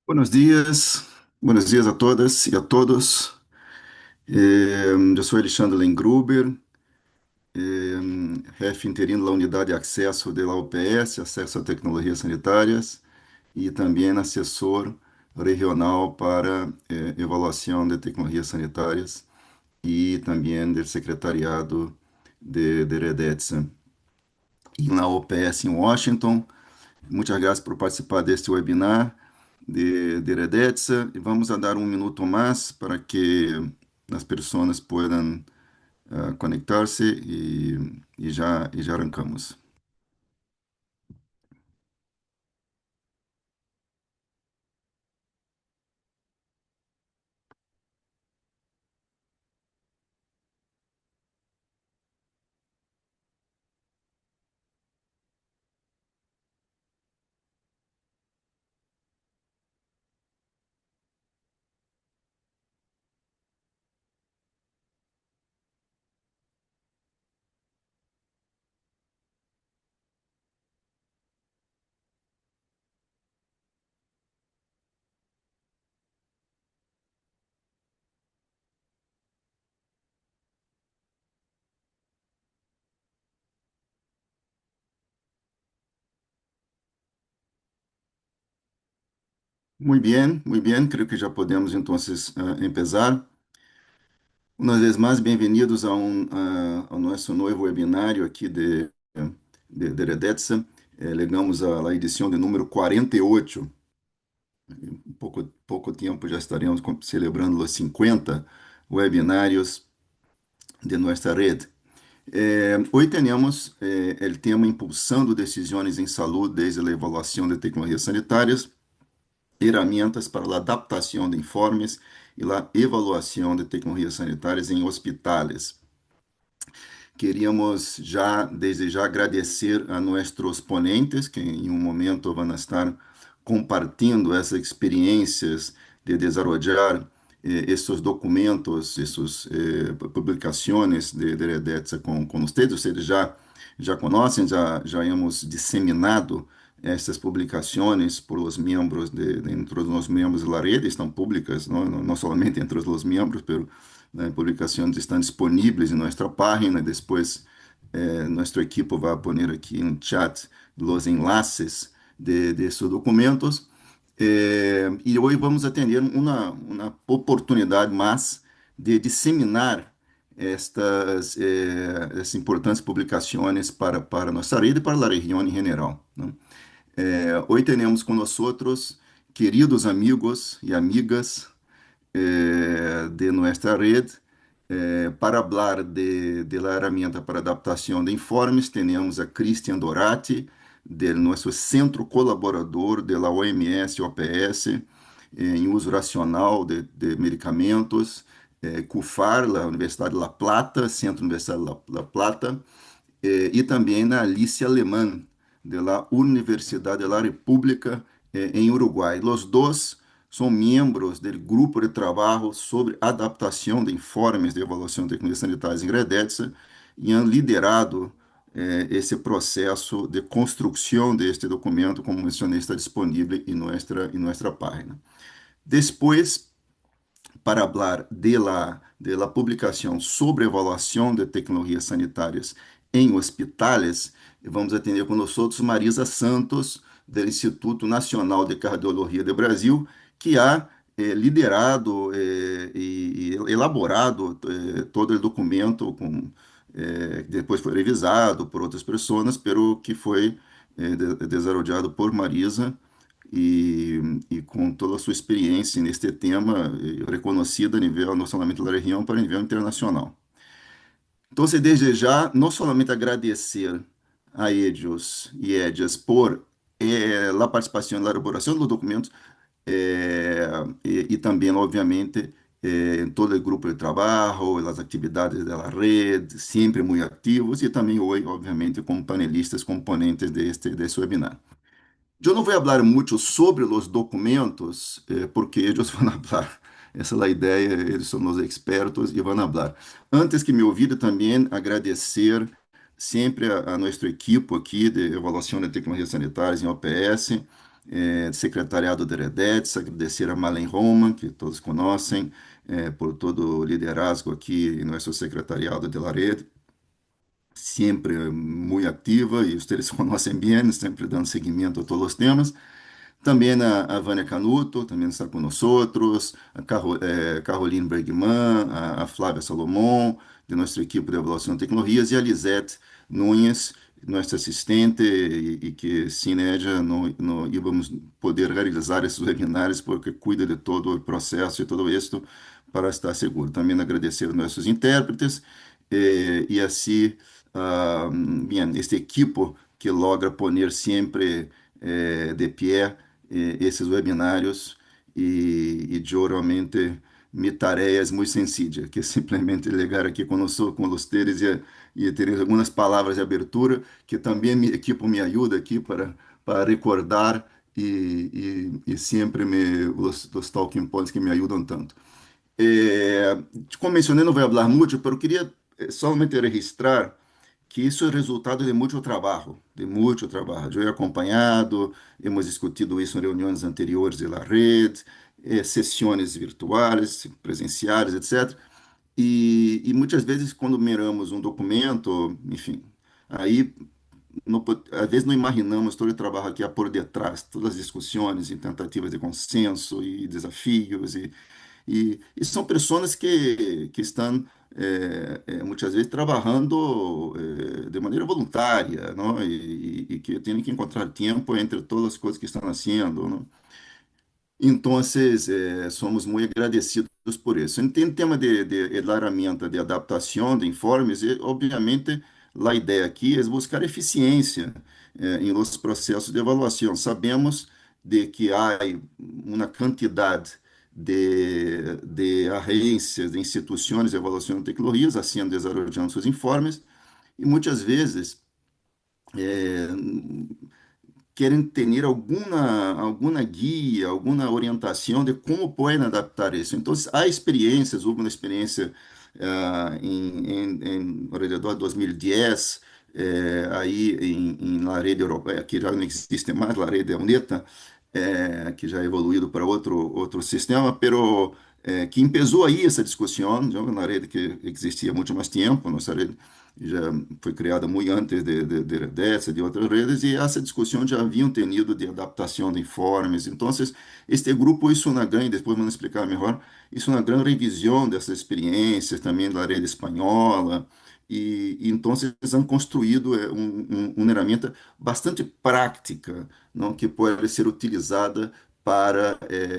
Buenos dias a todas e a todos. Eu sou Alexandre Lengruber, chefe interino da Unidade de Acesso da UPS, Acesso a Tecnologias Sanitárias, e também assessor regional para avaliação de tecnologias sanitárias e também do secretariado de Redetsa. E na UPS em Washington. Muitas graças por participar deste webinar de Redetsa. E vamos a dar um minuto mais para que as pessoas possam conectar-se e já arrancamos. Muy bien, creo que já podemos então empezar. Uma vez mais, bem-vindos ao nosso novo webinário aqui de Redetsa. Chegamos à edição de número 48. Em pouco tempo já estaremos celebrando os 50 webinários de nossa rede. Hoje temos o tema Impulsando Decisões em Saúde desde a Evaluação de Tecnologias Sanitárias, ferramentas para a adaptação de informes e a avaliação de tecnologias sanitárias em hospitais. Queríamos já, desde já, agradecer a nossos ponentes, que em um momento vão estar compartilhando essas experiências de desenvolver esses documentos, essas publicações de Redetsa com vocês. Vocês já conhecem, já hemos disseminado essas publicações por os membros entre os membros da rede, estão públicas, não somente entre os membros, mas publicações estão disponíveis em nossa página. Depois, nosso equipo vai pôr aqui no chat os enlaces de esses documentos. E hoje vamos a ter uma oportunidade mais de disseminar estas importantes publicações para nossa rede e para a região em geral, né? Hoje temos com nós queridos amigos e amigas de nossa rede. Para falar de la herramienta para adaptação de informes, temos a Christian Dorati, do nosso centro colaborador da OMS OPS, em uso racional de medicamentos, CUFAR, da Universidade de La Plata, Centro Universidade de La Plata, e também na Alicia Alemã, da Universidade da República, em Uruguai. Os dois são membros do grupo de trabalho sobre adaptação de informes de avaliação de tecnologias sanitárias em Redetsa e han liderado esse processo de construção deste documento, como mencionei, está disponível em nossa página. Depois, para falar de la publicação sobre avaliação de tecnologias sanitárias em hospitais, vamos atender com nós outros Marisa Santos, do Instituto Nacional de Cardiologia do Brasil, que ha liderado e elaborado todo o documento, depois foi revisado por outras pessoas, pero que foi desenvolvido por Marisa e com toda a sua experiência neste tema, reconhecida a nível não somente da região, para nível internacional. Então, desde já, não somente agradecer a ellos e ellas por a participação na elaboração dos documentos e também, obviamente, em todo o grupo de trabalho, as atividades da rede, sempre muito ativos, e também hoje, obviamente, como panelistas componentes deste webinar. Eu não vou falar muito sobre os documentos, porque eles vão falar. Essa é a ideia, eles são os expertos e vão falar. Antes que me ouvir, também agradecer sempre a nossa equipe aqui de avaliação de tecnologias sanitárias em OPS, secretariado de Redetes, agradecer a Malen Roman, que todos conhecem, por todo o liderazgo aqui em nosso secretariado de la Red, sempre muito ativa e vocês conhecem bem, sempre dando seguimento a todos os temas. Também a Vânia Canuto, também está com nós outros, Caroline Bergman, a Flávia Salomão, de nossa equipe de avaliação de tecnologias, e a Lisete Nunes, nossa assistente, e que sem ela não íamos poder realizar esses webinários, porque cuida de todo o processo e todo isso para estar seguro. Também agradecer aos nossos intérpretes, e assim, bem, este equipo que logra poner sempre de pé esses webinários e eu realmente minha tarefa é muito sencilla, que é simplesmente ligar aqui conosco, com vocês e ter algumas palavras de abertura, que também minha equipe me ajuda aqui para recordar e sempre os talking points que me ajudam tanto. Como mencionei, não vou falar muito, mas eu queria somente registrar que isso é resultado de muito trabalho, de muito trabalho. Eu he acompanhado, hemos discutido isso em reuniões anteriores da rede, sessões virtuais, presenciais, etc. E muitas vezes, quando miramos um documento, enfim, aí às vezes não imaginamos todo o trabalho que há por detrás, todas as discussões e tentativas de consenso e desafios e são pessoas que estão muitas vezes trabalhando de maneira voluntária, não? E que têm que encontrar tempo entre todas as coisas que estão fazendo, não? Então, somos muito agradecidos por isso. Em tema de herramienta de adaptação de informes, obviamente, a ideia aqui é buscar eficiência em los processos de avaliação. Sabemos de que há uma quantidade de agências, de instituições de avaliação de tecnologias haciendo, desarrollando seus informes, e muitas vezes querem ter alguma guia, alguma orientação de como podem adaptar isso. Então, há experiências, houve uma experiência em ao redor de 2010, aí em La Rede Europeia, que já não existe mais, La Rede UNETA, que já é evoluído para outro sistema, pero que empezou aí essa discussão, já na rede que existia muito mais tempo, nossa rede já foi criada muito antes dessa, de outras redes, e essa discussão já haviam tenido de adaptação de informes. Então, este grupo, isso na grande, depois vamos explicar melhor, isso na grande revisão dessas experiências, também da rede espanhola, e então eles han construído uma ferramenta bastante prática, não, que pode ser utilizada para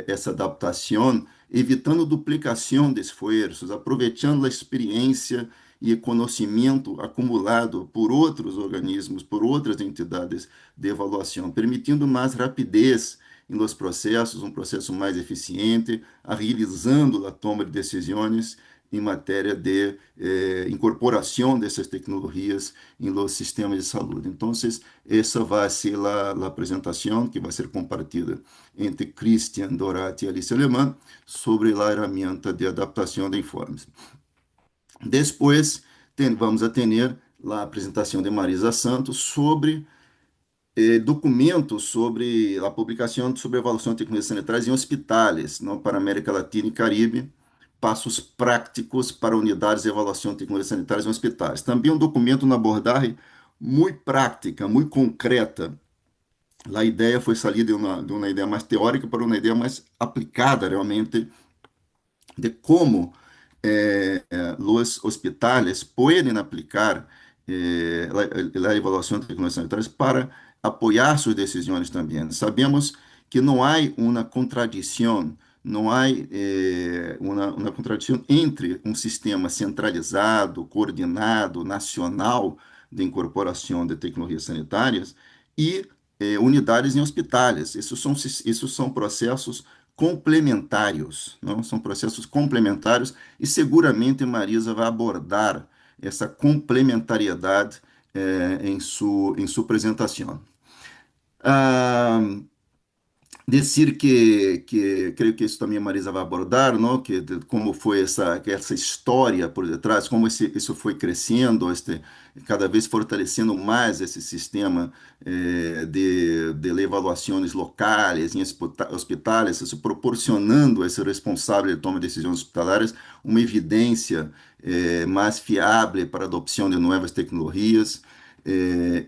essa adaptação, evitando duplicação de esforços, aproveitando a experiência e conhecimento acumulado por outros organismos, por outras entidades de avaliação, permitindo mais rapidez nos processos, um processo mais eficiente, agilizando a toma de decisões em matéria de incorporação dessas tecnologias em los sistemas de saúde. Então, essa vai ser a apresentação que vai ser compartilhada entre Christian Dorati e Alice Alemã sobre a ferramenta de adaptação de informes. Depois, vamos a ter a apresentação de Marisa Santos sobre documentos sobre a publicação sobre avaliação de tecnologias sanitárias em hospitais, não, para América Latina e Caribe, passos práticos para unidades de avaliação de tecnologias sanitárias em hospitais. Também um documento na abordagem muito prática, muito concreta. A ideia foi sair de uma ideia mais teórica para uma ideia mais aplicada realmente de como os hospitales podem aplicar a evaluação de tecnologias sanitárias para apoiar suas decisões também. Sabemos que não há uma contradição, não há uma contradição entre um sistema centralizado, coordenado, nacional de incorporação de tecnologias sanitárias e unidades em hospitais. Isso são processos complementários, não? São processos complementares e seguramente Marisa vai abordar essa complementariedade em sua apresentação. Ah, Decir que creio que isso também a Marisa vai abordar, não? Como foi essa história por detrás, como isso foi crescendo, cada vez fortalecendo mais esse sistema de avaliações locais em hospitais, isso proporcionando a esse responsável de toma de decisões hospitalares uma evidência mais fiável para a adoção de novas tecnologias.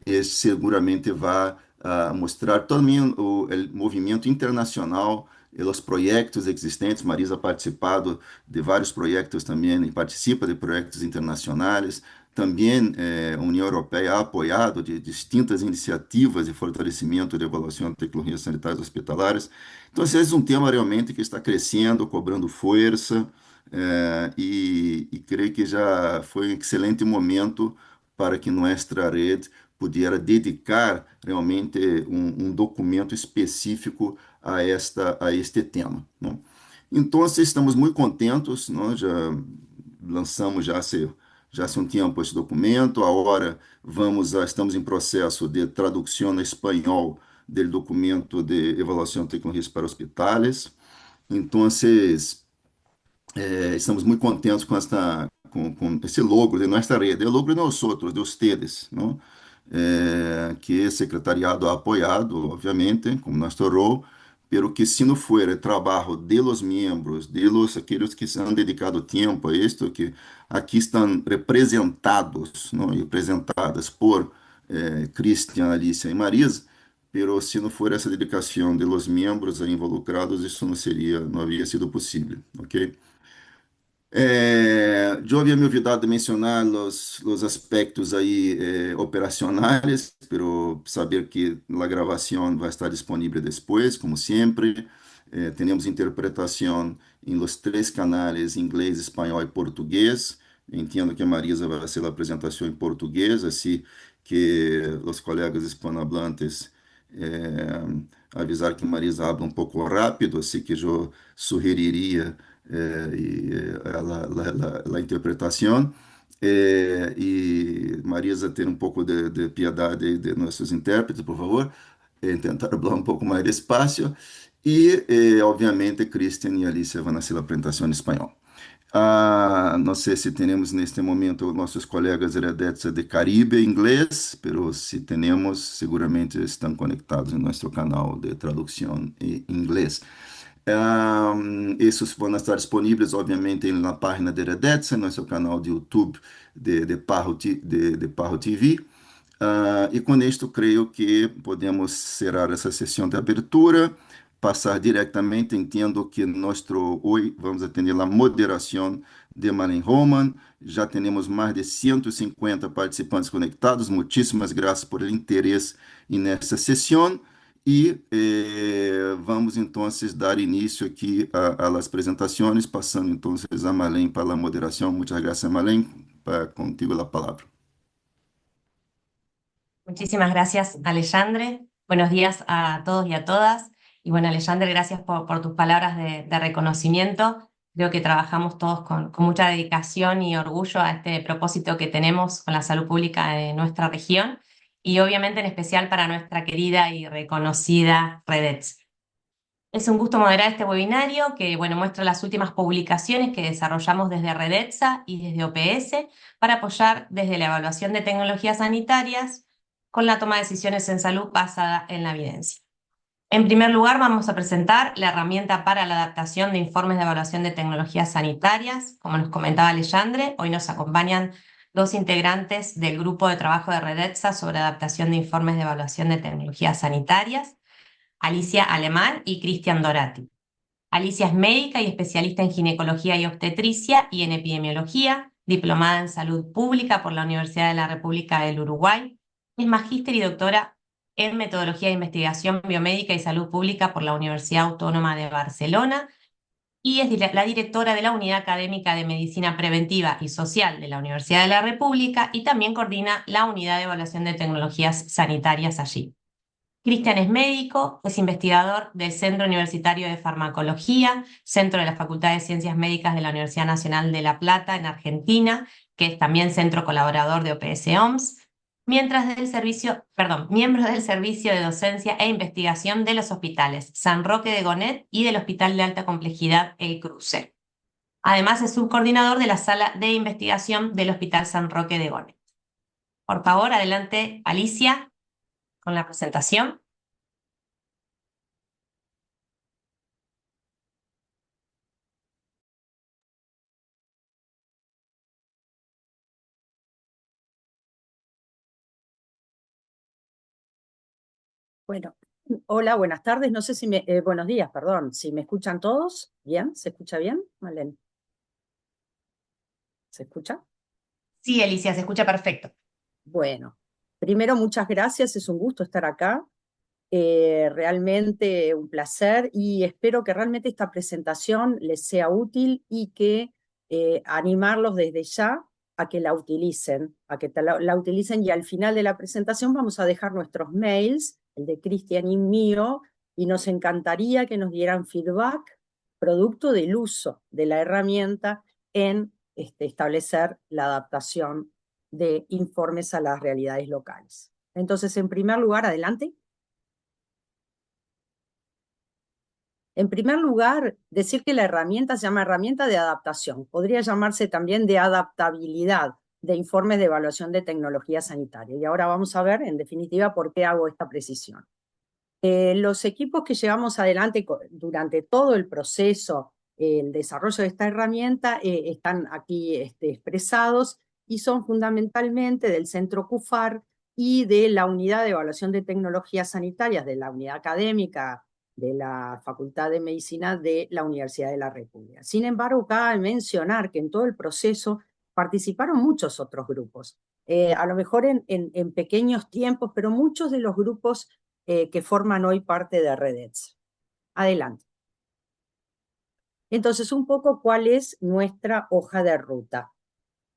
Isso seguramente vai a mostrar também o movimento internacional e os projetos existentes. Marisa ha participado de vários projetos também e participa de projetos internacionais. Também a União Europeia ha apoiado de distintas iniciativas de fortalecimento de avaliação de tecnologias sanitárias hospitalares. Então, esse é um tema realmente que está crescendo, cobrando força, e creio que já foi um excelente momento para que nossa rede pudiera dedicar realmente documento específico a este tema, não? Então, estamos muito contentos, não? Já lançamos já há um tempo esse documento, agora estamos em processo de tradução no espanhol do documento de avaliação de tecnologias para hospitais. Então, estamos muito contentes com esse logo de nossa rede, o logo de nós outros, de ustedes, não? Que o secretariado ha apoiado, obviamente, como nosso rol, pero que se não for o trabalho de los miembros, aqueles que se han dedicado tempo a isto, que aqui estão representados, não? E representadas por Cristian, Alicia e Marisa, pero se não for essa dedicação de los miembros aí involucrados, isso não havia sido possível, ok? Yo había me olvidado de mencionar los aspectos ahí operacionales, pero saber que la grabación va a estar disponible después, como siempre. Tenemos interpretación en los tres canales, inglés, español y portugués. Entiendo que Marisa vai fazer a apresentação em português, assim que os colegas hispanohablantes avisar que Marisa habla um pouco rápido, assim que eu sugeriria a interpretação, e Marisa ter um pouco de piedade de nossos intérpretes, por favor, tentar falar um pouco mais despacio, e obviamente Christian e Alicia vão fazer a apresentação em espanhol. Não sei se temos neste momento nossos colegas heredetos de Caribe inglês, mas se temos, seguramente estão conectados no nosso canal de tradução em inglês. Esses vão estar disponíveis, obviamente, na página de Heredetes, no nosso canal de YouTube de Parro TV. E com isto, creio que podemos cerrar essa sessão de abertura, passar diretamente. Entendo que hoje vamos atender a moderação de Malen Roman. Já temos mais de 150 participantes conectados. Muitíssimas graças por el interesse nessa sessão. E vamos então dar início aqui às apresentações, passando então a Malen para a moderação. Muitas graças, Malen. Contigo a palavra. Muchísimas gracias, Alexandre. Buenos días a todos y a todas. Y bueno, Alexandre, gracias por tus palabras de reconocimiento. Creo que trabajamos todos con mucha dedicación y orgullo a este propósito que tenemos con la salud pública de nuestra región y obviamente en especial para nuestra querida y reconocida Redets. Es un gusto moderar este webinario que bueno, muestra las últimas publicaciones que desarrollamos desde Redetsa y desde OPS para apoyar desde la evaluación de tecnologías sanitarias con la toma de decisiones en salud basada en la evidencia. En primer lugar, vamos a presentar la herramienta para la adaptación de informes de evaluación de tecnologías sanitarias. Como nos comentaba Alexandre, hoy nos acompañan dos integrantes del grupo de trabajo de Redetsa sobre adaptación de informes de evaluación de tecnologías sanitarias, Alicia Alemán y Cristian Dorati. Alicia es médica y especialista en ginecología y obstetricia y en epidemiología, diplomada en salud pública por la Universidad de la República del Uruguay. Es magíster y doctora en metodología de investigación biomédica y salud pública por la Universidad Autónoma de Barcelona y es la directora de la Unidad Académica de Medicina Preventiva y Social de la Universidad de la República y también coordina la Unidad de Evaluación de Tecnologías Sanitarias allí. Cristian es médico, es investigador del Centro Universitario de Farmacología, Centro de la Facultad de Ciencias Médicas de la Universidad Nacional de La Plata en Argentina, que es también centro colaborador de OPS-OMS. miembros del Servicio de Docencia e Investigación de los hospitales San Roque de Gonet y del Hospital de Alta Complejidad El Cruce. Además, es subcoordinador de la Sala de Investigación del Hospital San Roque de Gonet. Por favor, adelante, Alicia, con la presentación. Bueno, hola, buenas tardes. No sé si buenos días, perdón. Si me escuchan todos, ¿bien? ¿Se escucha bien, Malén? ¿Se escucha? Sí, Alicia, se escucha perfecto. Bueno, primero muchas gracias, es un gusto estar acá. Realmente un placer y espero que realmente esta presentación les sea útil y que animarlos desde ya a que la utilicen, a que la utilicen, y al final de la presentación vamos a dejar nuestros mails, el de Cristian y mío, y nos encantaría que nos dieran feedback producto del uso de la herramienta en establecer la adaptación de informes a las realidades locales. Entonces, en primer lugar, adelante. En primer lugar, decir que la herramienta se llama herramienta de adaptación. Podría llamarse también de adaptabilidad de informes de evaluación de tecnología sanitaria. Y ahora vamos a ver, en definitiva, por qué hago esta precisión. Los equipos que llevamos adelante durante todo el proceso, el desarrollo de esta herramienta, están aquí expresados y son fundamentalmente del Centro CUFAR y de la Unidad de Evaluación de Tecnologías Sanitarias de la Unidad Académica de la Facultad de Medicina de la Universidad de la República. Sin embargo, cabe mencionar que en todo el proceso participaron muchos otros grupos, a lo mejor en pequeños tiempos, pero muchos de los grupos que forman hoy parte de Redets. Adelante. Entonces, un poco cuál es nuestra hoja de ruta.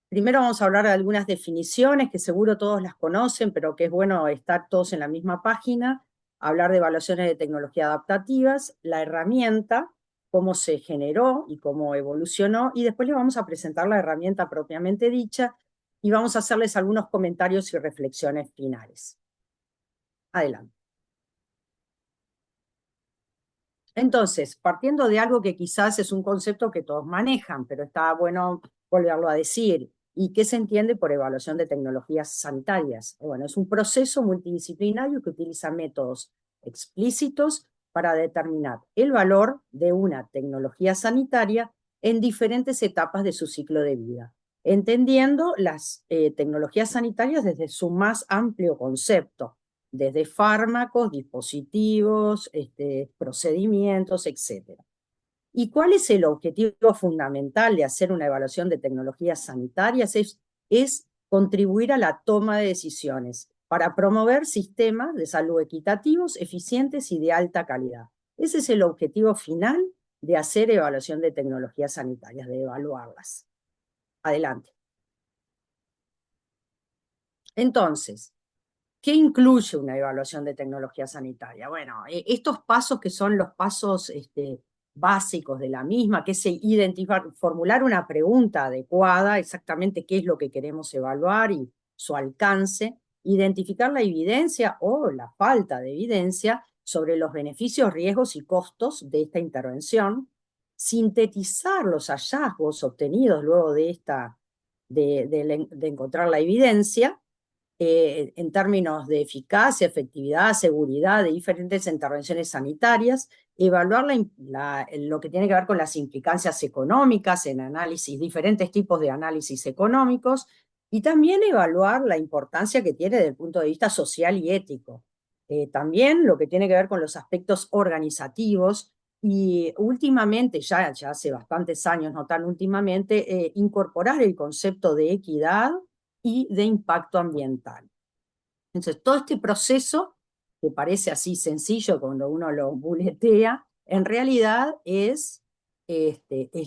Primero vamos a hablar de algunas definiciones que seguro todos las conocen, pero que es bueno estar todos en la misma página. Hablar de evaluaciones de tecnología adaptativas, la herramienta, cómo se generó y cómo evolucionó, y después les vamos a presentar la herramienta propiamente dicha y vamos a hacerles algunos comentarios y reflexiones finales. Adelante. Entonces, partiendo de algo que quizás es un concepto que todos manejan, pero está bueno volverlo a decir, ¿y qué se entiende por evaluación de tecnologías sanitarias? Bueno, es un proceso multidisciplinario que utiliza métodos explícitos para determinar el valor de una tecnología sanitaria en diferentes etapas de su ciclo de vida, entendiendo las tecnologías sanitarias desde su más amplio concepto, desde fármacos, dispositivos, procedimientos, etc. ¿Y cuál es el objetivo fundamental de hacer una evaluación de tecnologías sanitarias? Es contribuir a la toma de decisiones para promover sistemas de salud equitativos, eficientes y de alta calidad. Ese es el objetivo final de hacer evaluación de tecnologías sanitarias, de evaluarlas. Adelante. Entonces, ¿qué incluye una evaluación de tecnología sanitaria? Bueno, estos pasos que son los pasos básicos de la misma, que es formular una pregunta adecuada, exactamente qué es lo que queremos evaluar y su alcance, identificar la evidencia o la falta de evidencia sobre los beneficios, riesgos y costos de esta intervención, sintetizar los hallazgos obtenidos luego de encontrar la evidencia, en términos de eficacia, efectividad, seguridad de diferentes intervenciones sanitarias, evaluar lo que tiene que ver con las implicancias económicas en análisis, diferentes tipos de análisis económicos, y también evaluar la importancia que tiene desde el punto de vista social y ético. También lo que tiene que ver con los aspectos organizativos, y últimamente, ya hace bastantes años, no tan últimamente, incorporar el concepto de equidad y de impacto ambiental. Entonces, todo este proceso, que parece así sencillo cuando uno lo buletea, en realidad es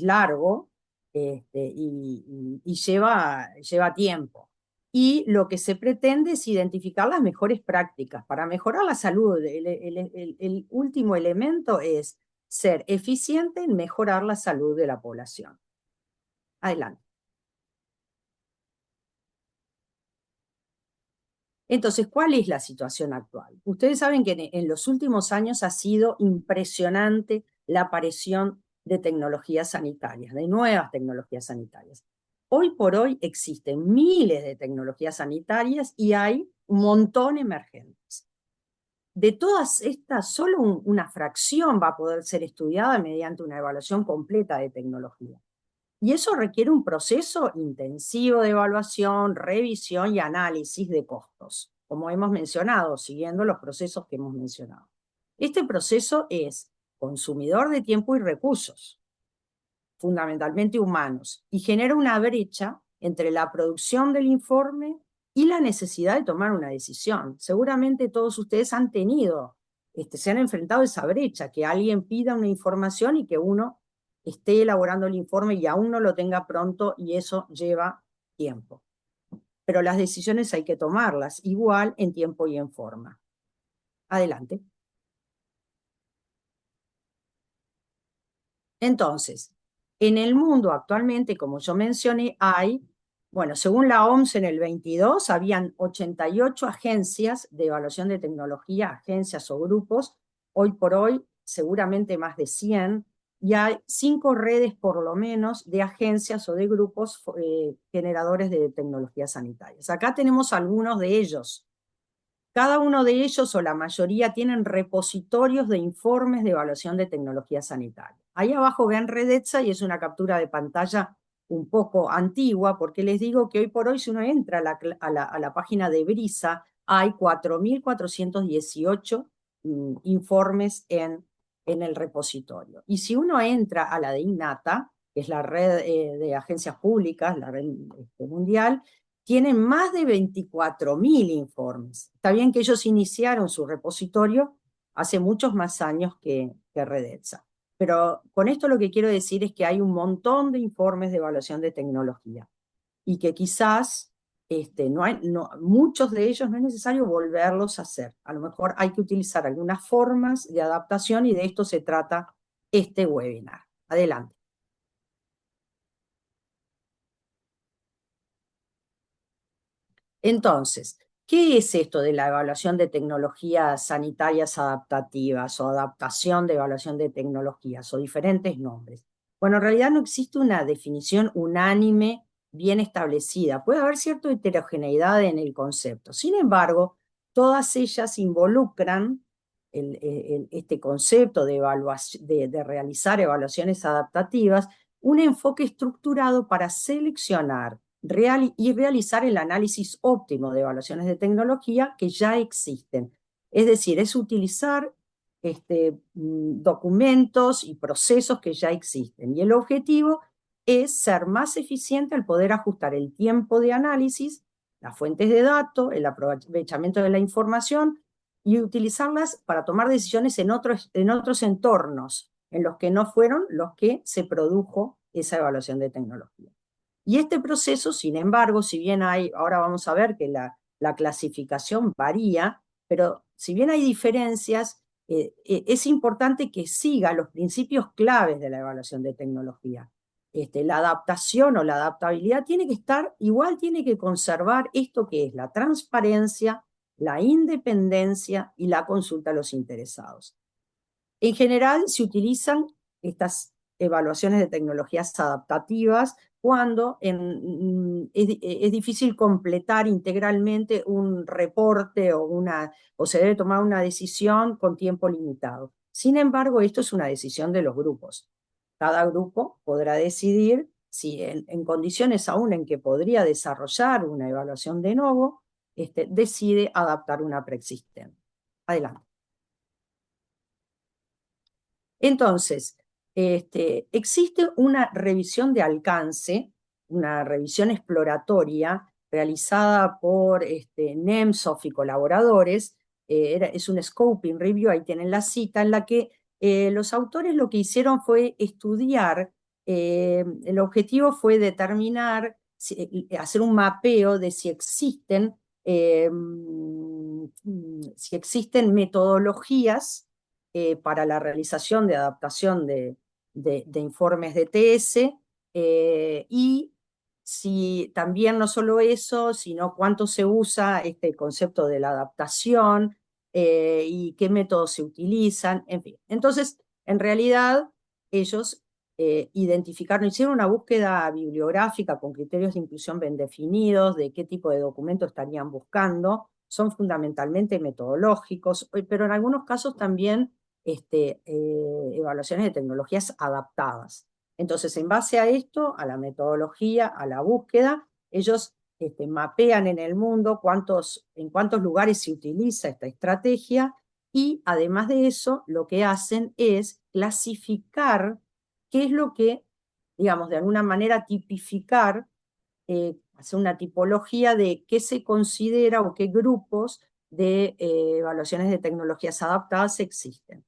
largo y lleva tiempo. Y lo que se pretende es identificar las mejores prácticas para mejorar la salud. El último elemento es ser eficiente en mejorar la salud de la población. Adelante. Entonces, ¿cuál es la situación actual? Ustedes saben que en los últimos años ha sido impresionante la aparición de tecnologías sanitarias, de nuevas tecnologías sanitarias. Hoy por hoy existen miles de tecnologías sanitarias y hay un montón emergentes. De todas estas, solo una fracción va a poder ser estudiada mediante una evaluación completa de tecnología. Y eso requiere un proceso intensivo de evaluación, revisión y análisis de costos, como hemos mencionado, siguiendo los procesos que hemos mencionado. Este proceso es consumidor de tiempo y recursos, fundamentalmente humanos, y genera una brecha entre la producción del informe y la necesidad de tomar una decisión. Seguramente todos ustedes han tenido, se han enfrentado a esa brecha, que alguien pida una información y que uno esté elaborando el informe y aún no lo tenga pronto, y eso lleva tiempo. Pero las decisiones hay que tomarlas igual en tiempo y en forma. Adelante. Entonces, en el mundo actualmente, como yo mencioné, bueno, según la OMS en el 22, habían 88 agencias de evaluación de tecnología, agencias o grupos. Hoy por hoy, seguramente más de 100, y hay 5 redes por lo menos de agencias o de grupos generadores de tecnologías sanitarias. Acá tenemos algunos de ellos. Cada uno de ellos o la mayoría tienen repositorios de informes de evaluación de tecnología sanitaria. Ahí abajo ven Redetza y es una captura de pantalla un poco antigua, porque les digo que hoy por hoy si uno entra a la página de Brisa, hay 4.418 informes en el repositorio. Y si uno entra a la de INATA, que es la red de agencias públicas, la red mundial, tienen más de 24.000 informes. Está bien que ellos iniciaron su repositorio hace muchos más años que Redetza. Pero con esto lo que quiero decir es que hay un montón de informes de evaluación de tecnología y que quizás muchos de ellos no es necesario volverlos a hacer. A lo mejor hay que utilizar algunas formas de adaptación y de esto se trata este webinar. Adelante. Entonces, ¿qué es esto de la evaluación de tecnologías sanitarias adaptativas o adaptación de evaluación de tecnologías o diferentes nombres? Bueno, en realidad no existe una definición unánime bien establecida. Puede haber cierta heterogeneidad en el concepto. Sin embargo, todas ellas involucran este concepto de realizar evaluaciones adaptativas, un enfoque estructurado para seleccionar y realizar el análisis óptimo de evaluaciones de tecnología que ya existen. Es decir, es utilizar documentos y procesos que ya existen. Y el objetivo es ser más eficiente al poder ajustar el tiempo de análisis, las fuentes de datos, el aprovechamiento de la información y utilizarlas para tomar decisiones en otros entornos en los que no fueron los que se produjo esa evaluación de tecnología. Y este proceso, sin embargo, si bien ahora vamos a ver que la clasificación varía, pero si bien hay diferencias, es importante que siga los principios claves de la evaluación de tecnología. La adaptación o la adaptabilidad tiene que estar, igual tiene que conservar esto que es la transparencia, la independencia y la consulta a los interesados. En general se utilizan estas evaluaciones de tecnologías adaptativas cuando es difícil completar integralmente un reporte o se debe tomar una decisión con tiempo limitado. Sin embargo, esto es una decisión de los grupos. Cada grupo podrá decidir si en condiciones aún en que podría desarrollar una evaluación de nuevo, decide adaptar una preexistente. Adelante. Entonces, existe una revisión de alcance, una revisión exploratoria realizada por Nemtsov y colaboradores. Es un scoping review, ahí tienen la cita, en la que los autores lo que hicieron fue estudiar, el objetivo fue determinar, hacer un mapeo de si existen metodologías para la realización de adaptación de informes de TS y si también no solo eso, sino cuánto se usa este concepto de la adaptación y qué métodos se utilizan, en fin. Entonces, en realidad, ellos identificaron, hicieron una búsqueda bibliográfica con criterios de inclusión bien definidos, de qué tipo de documento estarían buscando, son fundamentalmente metodológicos, pero en algunos casos también evaluaciones de tecnologías adaptadas. Entonces, en base a esto, a la metodología, a la búsqueda, ellos mapean en el mundo en cuántos lugares se utiliza esta estrategia y además de eso, lo que hacen es clasificar qué es lo que, digamos, de alguna manera tipificar, hacer una tipología de qué se considera o qué grupos de evaluaciones de tecnologías adaptadas existen.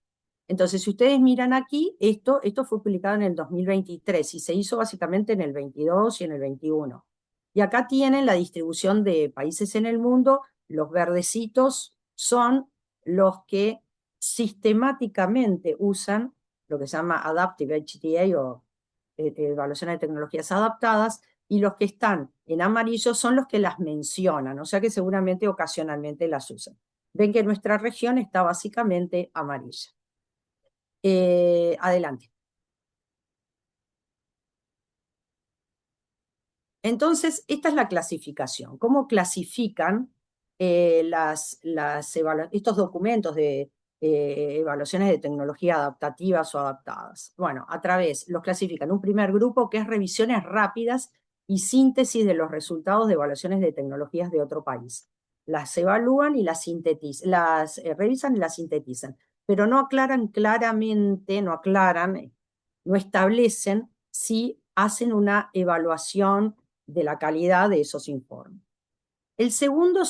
Entonces, si ustedes miran aquí, esto fue publicado en el 2023 y se hizo básicamente en el 22 y en el 21. Y acá tienen la distribución de países en el mundo. Los verdecitos son los que sistemáticamente usan lo que se llama Adaptive HTA o evaluación de tecnologías adaptadas, y los que están en amarillo son los que las mencionan, o sea que seguramente ocasionalmente las usan. Ven que nuestra región está básicamente amarilla. Adelante. Entonces, esta es la clasificación. ¿Cómo clasifican estos documentos de evaluaciones de tecnología adaptativas o adaptadas? Bueno, los clasifican un primer grupo que es revisiones rápidas y síntesis de los resultados de evaluaciones de tecnologías de otro país. Las evalúan y las sintetizan, revisan y las sintetizan, pero no aclaran claramente, no establecen si hacen una evaluación de la calidad de esos informes. El segundo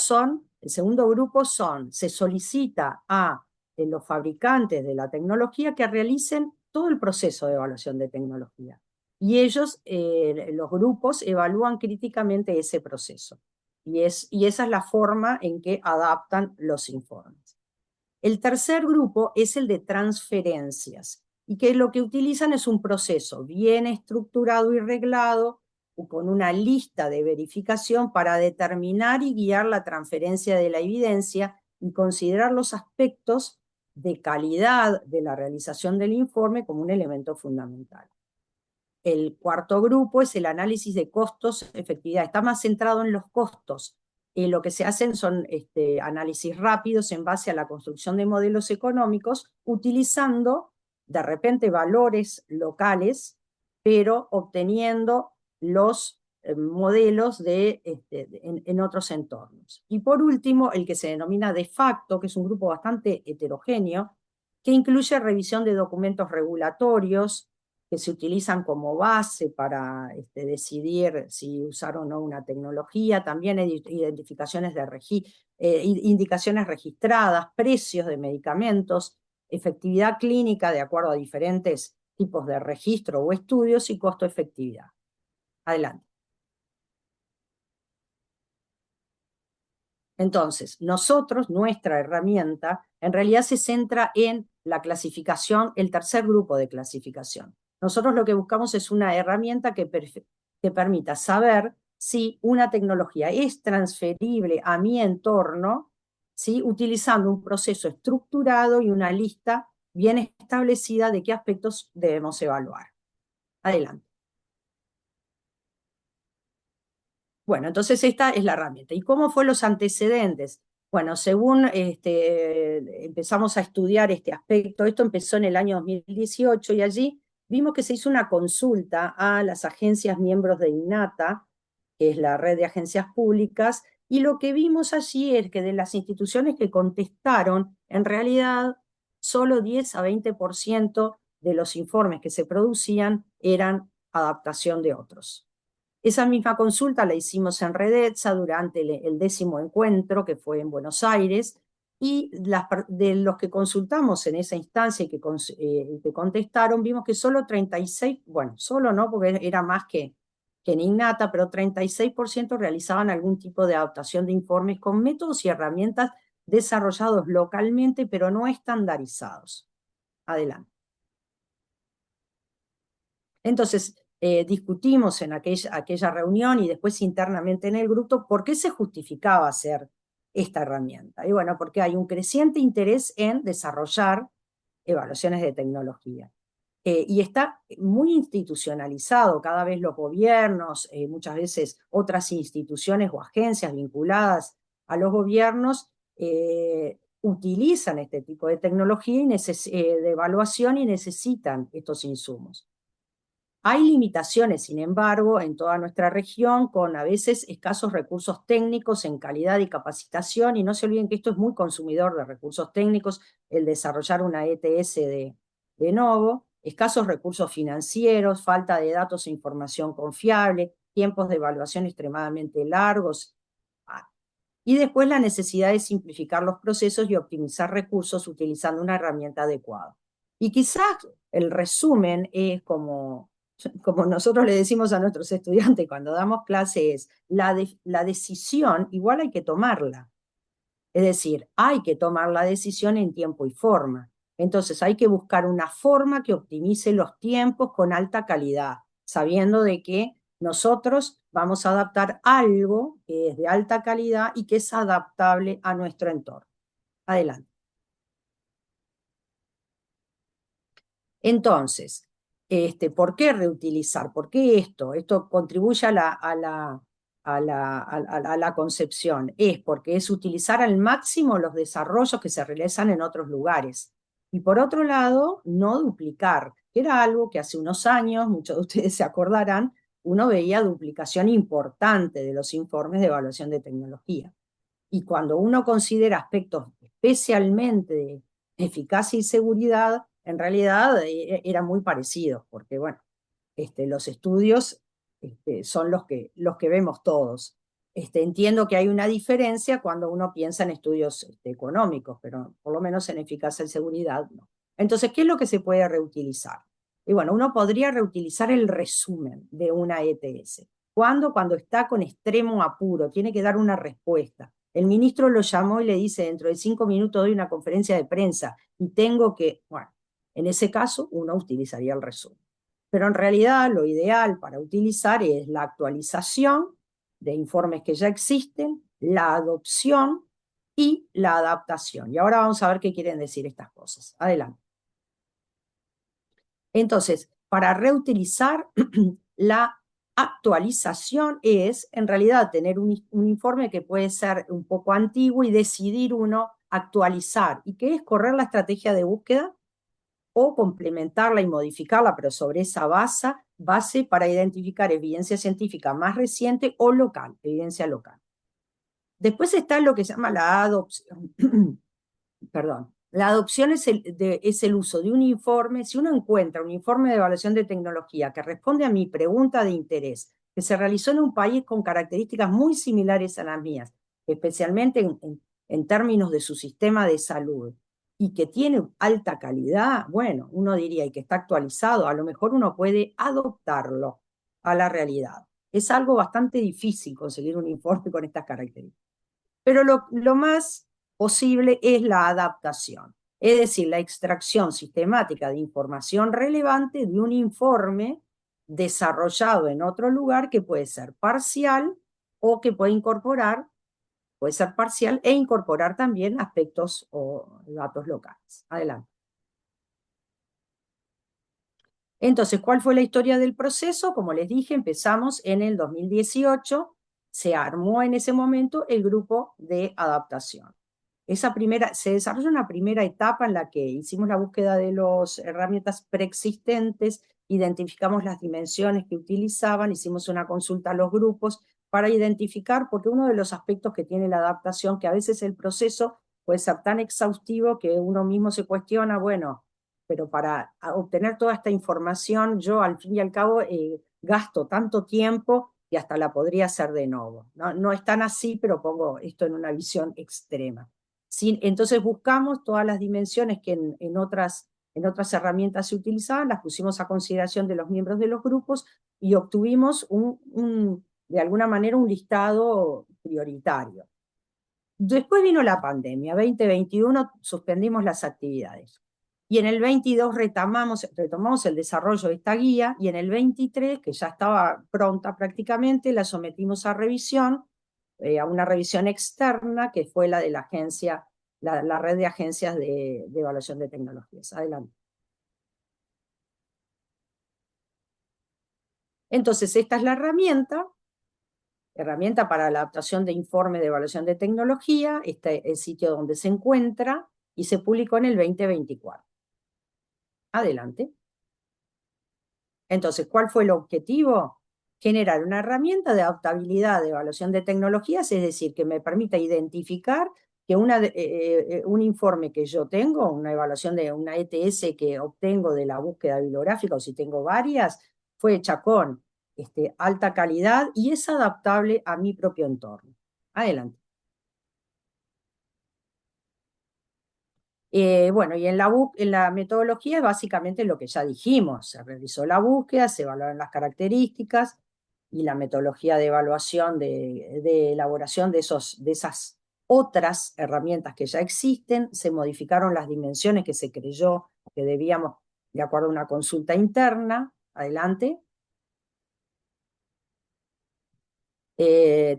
grupo se solicita a los fabricantes de la tecnología que realicen todo el proceso de evaluación de tecnología. Y ellos, los grupos, evalúan críticamente ese proceso. Y esa es la forma en que adaptan los informes. El tercer grupo es el de transferencias, y que lo que utilizan es un proceso bien estructurado y reglado, con una lista de verificación para determinar y guiar la transferencia de la evidencia y considerar los aspectos de calidad de la realización del informe como un elemento fundamental. El cuarto grupo es el análisis de costos, efectividad. Está más centrado en los costos. Lo que se hacen son análisis rápidos en base a la construcción de modelos económicos, utilizando de repente valores locales, pero obteniendo los modelos en otros entornos. Y por último, el que se denomina de facto, que es un grupo bastante heterogéneo, que incluye revisión de documentos regulatorios, que se utilizan como base para decidir si usar o no una tecnología, también identificaciones indicaciones registradas, precios de medicamentos, efectividad clínica de acuerdo a diferentes tipos de registro o estudios y costo-efectividad. Adelante. Entonces, nuestra herramienta, en realidad se centra en la clasificación, el tercer grupo de clasificación. Nosotros lo que buscamos es una herramienta que permita saber si una tecnología es transferible a mi entorno, ¿sí? Utilizando un proceso estructurado y una lista bien establecida de qué aspectos debemos evaluar. Adelante. Bueno, entonces esta es la herramienta. ¿Y cómo fue los antecedentes? Bueno, según empezamos a estudiar este aspecto, esto empezó en el año 2018 y allí vimos que se hizo una consulta a las agencias miembros de INATA, que es la red de agencias públicas, y lo que vimos allí es que de las instituciones que contestaron, en realidad solo 10 a 20% de los informes que se producían eran adaptación de otros. Esa misma consulta la hicimos en Redetza durante el 10º encuentro, que fue en Buenos Aires, y de los que consultamos en esa instancia y que contestaron, vimos que solo 36, bueno, solo no, porque era más que en INATA, pero 36% realizaban algún tipo de adaptación de informes con métodos y herramientas desarrollados localmente, pero no estandarizados. Adelante. Entonces, discutimos en aquella reunión y después internamente en el grupo por qué se justificaba hacer esta herramienta. Y bueno, porque hay un creciente interés en desarrollar evaluaciones de tecnología. Y está muy institucionalizado, cada vez los gobiernos, muchas veces otras instituciones o agencias vinculadas a los gobiernos utilizan este tipo de tecnología de evaluación y necesitan estos insumos. Hay limitaciones, sin embargo, en toda nuestra región, con a veces escasos recursos técnicos en calidad y capacitación, y no se olviden que esto es muy consumidor de recursos técnicos, el desarrollar una ETS de Novo, escasos recursos financieros, falta de datos e información confiable, tiempos de evaluación extremadamente largos, y después la necesidad de simplificar los procesos y optimizar recursos utilizando una herramienta adecuada. Y quizás el resumen es como nosotros le decimos a nuestros estudiantes cuando damos clase, es la decisión igual hay que tomarla. Es decir, hay que tomar la decisión en tiempo y forma. Entonces hay que buscar una forma que optimice los tiempos con alta calidad, sabiendo de que nosotros vamos a adaptar algo que es de alta calidad y que es adaptable a nuestro entorno. Adelante. Entonces, ¿por qué reutilizar? ¿Por qué esto? Esto contribuye a la concepción. Es porque es utilizar al máximo los desarrollos que se realizan en otros lugares. Y por otro lado, no duplicar, que era algo que hace unos años, muchos de ustedes se acordarán, uno veía duplicación importante de los informes de evaluación de tecnología. Y cuando uno considera aspectos especialmente de eficacia y seguridad, en realidad eran muy parecidos, porque bueno, los estudios son los que vemos todos. Entiendo que hay una diferencia cuando uno piensa en estudios económicos, pero por lo menos en eficacia y seguridad no. Entonces, ¿qué es lo que se puede reutilizar? Y bueno, uno podría reutilizar el resumen de una ETS. ¿Cuándo? Cuando está con extremo apuro, tiene que dar una respuesta. El ministro lo llamó y le dice, dentro de 5 minutos doy una conferencia de prensa y tengo que, bueno, en ese caso uno utilizaría el resumen. Pero en realidad lo ideal para utilizar es la actualización de informes que ya existen, la adopción y la adaptación. Y ahora vamos a ver qué quieren decir estas cosas. Adelante. Entonces, para reutilizar, la actualización es, en realidad, tener un informe que puede ser un poco antiguo y decidir uno actualizar. ¿Y qué es correr la estrategia de búsqueda? O complementarla y modificarla, pero sobre esa base para identificar evidencia científica más reciente o local, evidencia local. Después está lo que se llama la adopción. Perdón. La adopción es el uso de un informe. Si uno encuentra un informe de evaluación de tecnología que responde a mi pregunta de interés, que se realizó en un país con características muy similares a las mías, especialmente en términos de su sistema de salud, y que tiene alta calidad, bueno, uno diría, y que está actualizado, a lo mejor uno puede adoptarlo a la realidad. Es algo bastante difícil conseguir un informe con estas características. Pero lo más posible es la adaptación, es decir, la extracción sistemática de información relevante de un informe desarrollado en otro lugar que puede ser parcial o que puede ser parcial e incorporar también aspectos o datos locales. Adelante. Entonces, ¿cuál fue la historia del proceso? Como les dije, empezamos en el 2018, se armó en ese momento el grupo de adaptación. Se desarrolla una primera etapa en la que hicimos la búsqueda de las herramientas preexistentes, identificamos las dimensiones que utilizaban, hicimos una consulta a los grupos para identificar, porque uno de los aspectos que tiene la adaptación, que a veces el proceso puede ser tan exhaustivo que uno mismo se cuestiona, bueno, pero para obtener toda esta información, yo al fin y al cabo gasto tanto tiempo y hasta la podría hacer de nuevo. No es tan así, pero pongo esto en una visión extrema. Entonces buscamos todas las dimensiones que en otras herramientas se utilizaban, las pusimos a consideración de los miembros de los grupos y obtuvimos de alguna manera un listado prioritario. Después vino la pandemia, 2021, suspendimos las actividades. Y en el 22 retomamos el desarrollo de esta guía, y en el 23, que ya estaba pronta prácticamente, la sometimos a revisión, a una revisión externa, que fue la de la agencia, la red de agencias de evaluación de tecnologías. Adelante. Entonces, esta es la herramienta para la adaptación de informes de evaluación de tecnología. Este es el sitio donde se encuentra y se publicó en el 2024. Adelante. Entonces, ¿cuál fue el objetivo? Generar una herramienta de adaptabilidad de evaluación de tecnologías, es decir, que me permita identificar que un informe que yo tengo, una evaluación de una ETS que obtengo de la búsqueda bibliográfica, o si tengo varias, fue hecha con alta calidad y es adaptable a mi propio entorno. Adelante. Bueno, y en la metodología es básicamente lo que ya dijimos. Se realizó la búsqueda, se evaluaron las características y la metodología de evaluación, de elaboración de esas otras herramientas que ya existen. Se modificaron las dimensiones que se creyó que debíamos, de acuerdo a una consulta interna. Adelante.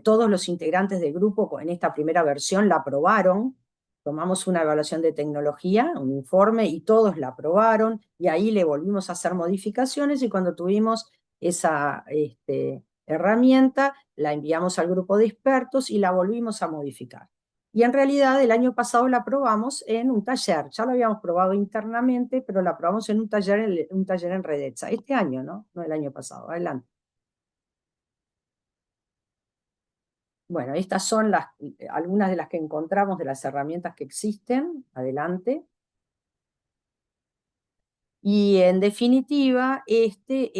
Todos los integrantes del grupo en esta primera versión la aprobaron. Tomamos una evaluación de tecnología, un informe, y todos la aprobaron, y ahí le volvimos a hacer modificaciones, y cuando tuvimos esa herramienta, la enviamos al grupo de expertos y la volvimos a modificar. Y en realidad el año pasado la aprobamos en un taller, ya lo habíamos probado internamente, pero la aprobamos en un taller en Redetza. Este año, ¿no? No el año pasado. Adelante. Bueno, estas son algunas de las que encontramos de las herramientas que existen. Adelante. Y en definitiva, este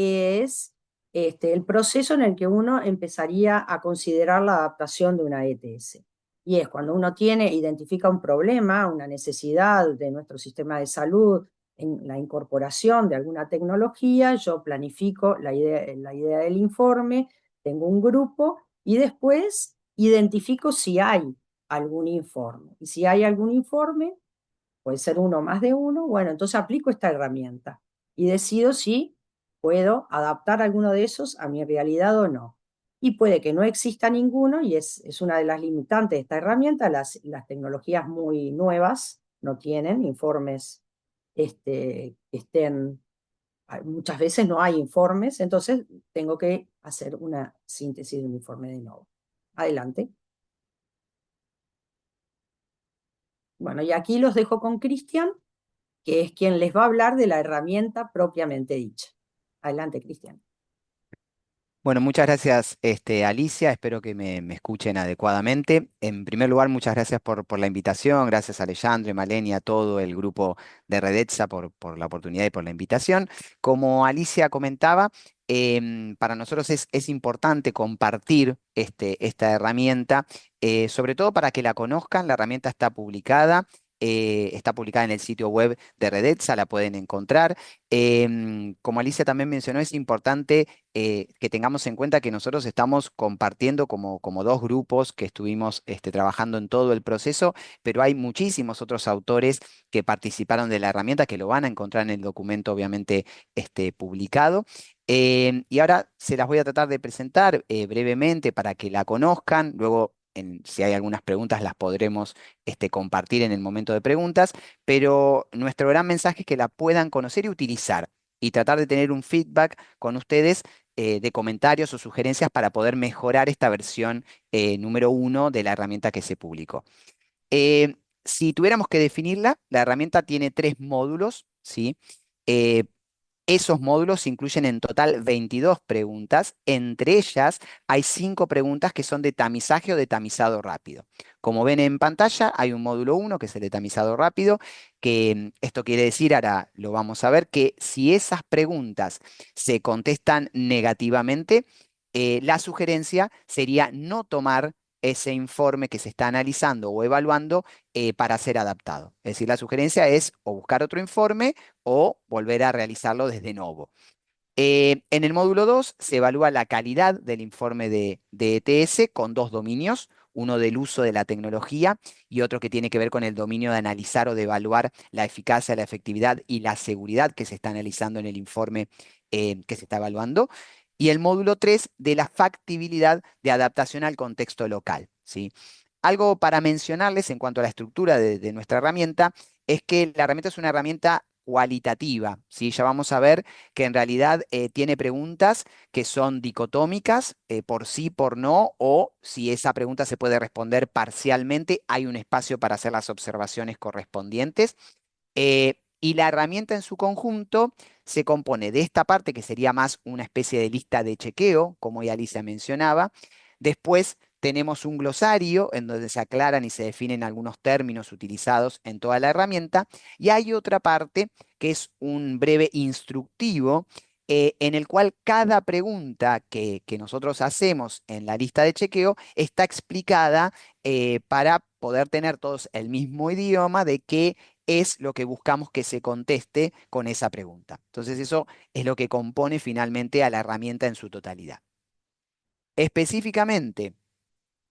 es el proceso en el que uno empezaría a considerar la adaptación de una ETS. Y es cuando uno identifica un problema, una necesidad de nuestro sistema de salud en la incorporación de alguna tecnología. Yo planifico la idea del informe, tengo un grupo y después identifico si hay algún informe. Y si hay algún informe, puede ser uno o más de uno, bueno, entonces aplico esta herramienta y decido si puedo adaptar alguno de esos a mi realidad o no. Y puede que no exista ninguno, y es una de las limitantes de esta herramienta. Las tecnologías muy nuevas no tienen informes que estén, muchas veces no hay informes, entonces tengo que hacer una síntesis de un informe de nuevo. Adelante. Bueno, y aquí los dejo con Cristian, que es quien les va a hablar de la herramienta propiamente dicha. Adelante, Cristian. Bueno, muchas gracias, Alicia. Espero que me escuchen adecuadamente. En primer lugar, muchas gracias por la invitación. Gracias a Alejandro, Maleni y a todo el grupo de Redetza por la oportunidad y por la invitación. Como Alicia comentaba, para nosotros es importante compartir esta herramienta, sobre todo para que la conozcan. La herramienta está publicada en el sitio web de Redetza, la pueden encontrar. Como Alicia también mencionó, es importante que tengamos en cuenta que nosotros estamos compartiendo como dos grupos que estuvimos trabajando en todo el proceso, pero hay muchísimos otros autores que participaron de la herramienta, que lo van a encontrar en el documento, obviamente, publicado. Y ahora se las voy a tratar de presentar brevemente para que la conozcan. Luego, si hay algunas preguntas, las podremos compartir en el momento de preguntas, pero nuestro gran mensaje es que la puedan conocer y utilizar, y tratar de tener un feedback con ustedes de comentarios o sugerencias para poder mejorar esta versión número 1 de la herramienta que se publicó. Si tuviéramos que definirla, la herramienta tiene 3 módulos, ¿sí? Esos módulos incluyen en total 22 preguntas. Entre ellas hay 5 preguntas que son de tamizaje o de tamizado rápido. Como ven en pantalla, hay un módulo 1 que es el de tamizado rápido, que esto quiere decir, ahora lo vamos a ver, que si esas preguntas se contestan negativamente, la sugerencia sería no tomar ese informe que se está analizando o evaluando para ser adaptado. Es decir, la sugerencia es o buscar otro informe o volver a realizarlo desde nuevo. En el módulo 2 se evalúa la calidad del informe de ETS con 2 dominios. uno del uso de la tecnología y otro que tiene que ver con el dominio de analizar o de evaluar la eficacia, la efectividad y la seguridad que se está analizando en el informe que se está evaluando. Y el módulo 3 de la factibilidad de adaptación al contexto local, ¿sí? Algo para mencionarles en cuanto a la estructura de nuestra herramienta es que la herramienta es una herramienta cualitativa, ¿sí? Ya vamos a ver que en realidad tiene preguntas que son dicotómicas, por sí, por no, o si esa pregunta se puede responder parcialmente, hay un espacio para hacer las observaciones correspondientes. Y la herramienta en su conjunto se compone de esta parte, que sería más una especie de lista de chequeo, como ya Alicia mencionaba. Después tenemos un glosario en donde se aclaran y se definen algunos términos utilizados en toda la herramienta. Y hay otra parte que es un breve instructivo en el cual cada pregunta que nosotros hacemos en la lista de chequeo está explicada para poder tener todos el mismo idioma de qué es lo que buscamos que se conteste con esa pregunta. Entonces eso es lo que compone finalmente a la herramienta en su totalidad. Específicamente,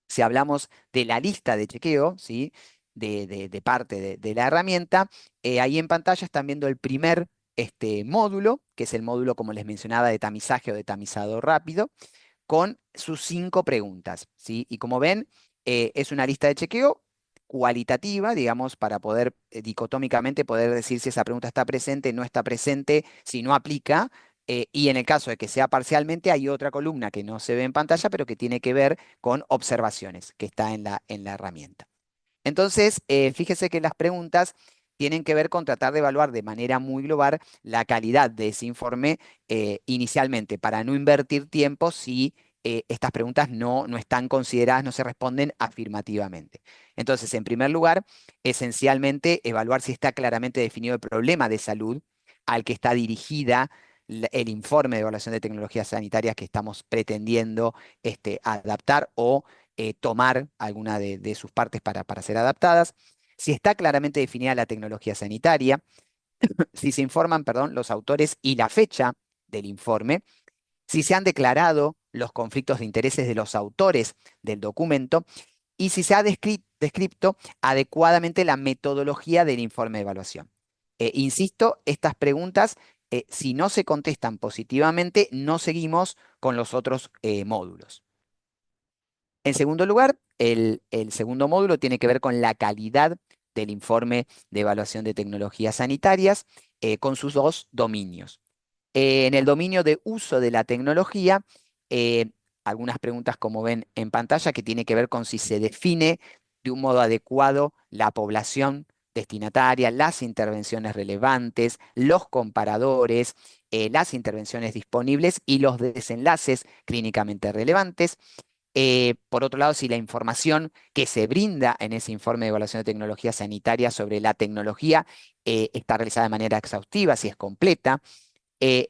si hablamos de la lista de chequeo, ¿sí? de parte de la herramienta, ahí en pantalla están viendo el primer módulo, que es el módulo, como les mencionaba, de tamizaje o de tamizado rápido, con sus 5 preguntas, ¿sí? Y como ven, es una lista de chequeo cualitativa, digamos, para poder dicotómicamente poder decir si esa pregunta está presente, no está presente, si no aplica. Y en el caso de que sea parcialmente, hay otra columna que no se ve en pantalla, pero que tiene que ver con observaciones, que está en la herramienta. Entonces, fíjese que las preguntas tienen que ver con tratar de evaluar de manera muy global la calidad de ese informe inicialmente, para no invertir tiempo si estas preguntas no están consideradas, no se responden afirmativamente. Entonces, en primer lugar, esencialmente evaluar si está claramente definido el problema de salud al que está dirigida el informe de evaluación de tecnologías sanitarias que estamos pretendiendo adaptar o tomar alguna de sus partes para ser adaptadas, si está claramente definida la tecnología sanitaria, si se informan, perdón, los autores y la fecha del informe, si se han declarado los conflictos de intereses de los autores del documento y si se ha descrito adecuadamente la metodología del informe de evaluación. Insisto, estas preguntas, si no se contestan positivamente, no seguimos con los otros módulos. En segundo lugar, el segundo módulo tiene que ver con la calidad del informe de evaluación de tecnologías sanitarias con sus 2 dominios. En el dominio de uso de la tecnología, algunas preguntas como ven en pantalla que tiene que ver con si se define de un modo adecuado la población destinataria, las intervenciones relevantes, los comparadores, las intervenciones disponibles y los desenlaces clínicamente relevantes. Por otro lado, si la información que se brinda en ese informe de evaluación de tecnología sanitaria sobre la tecnología está realizada de manera exhaustiva, si es completa,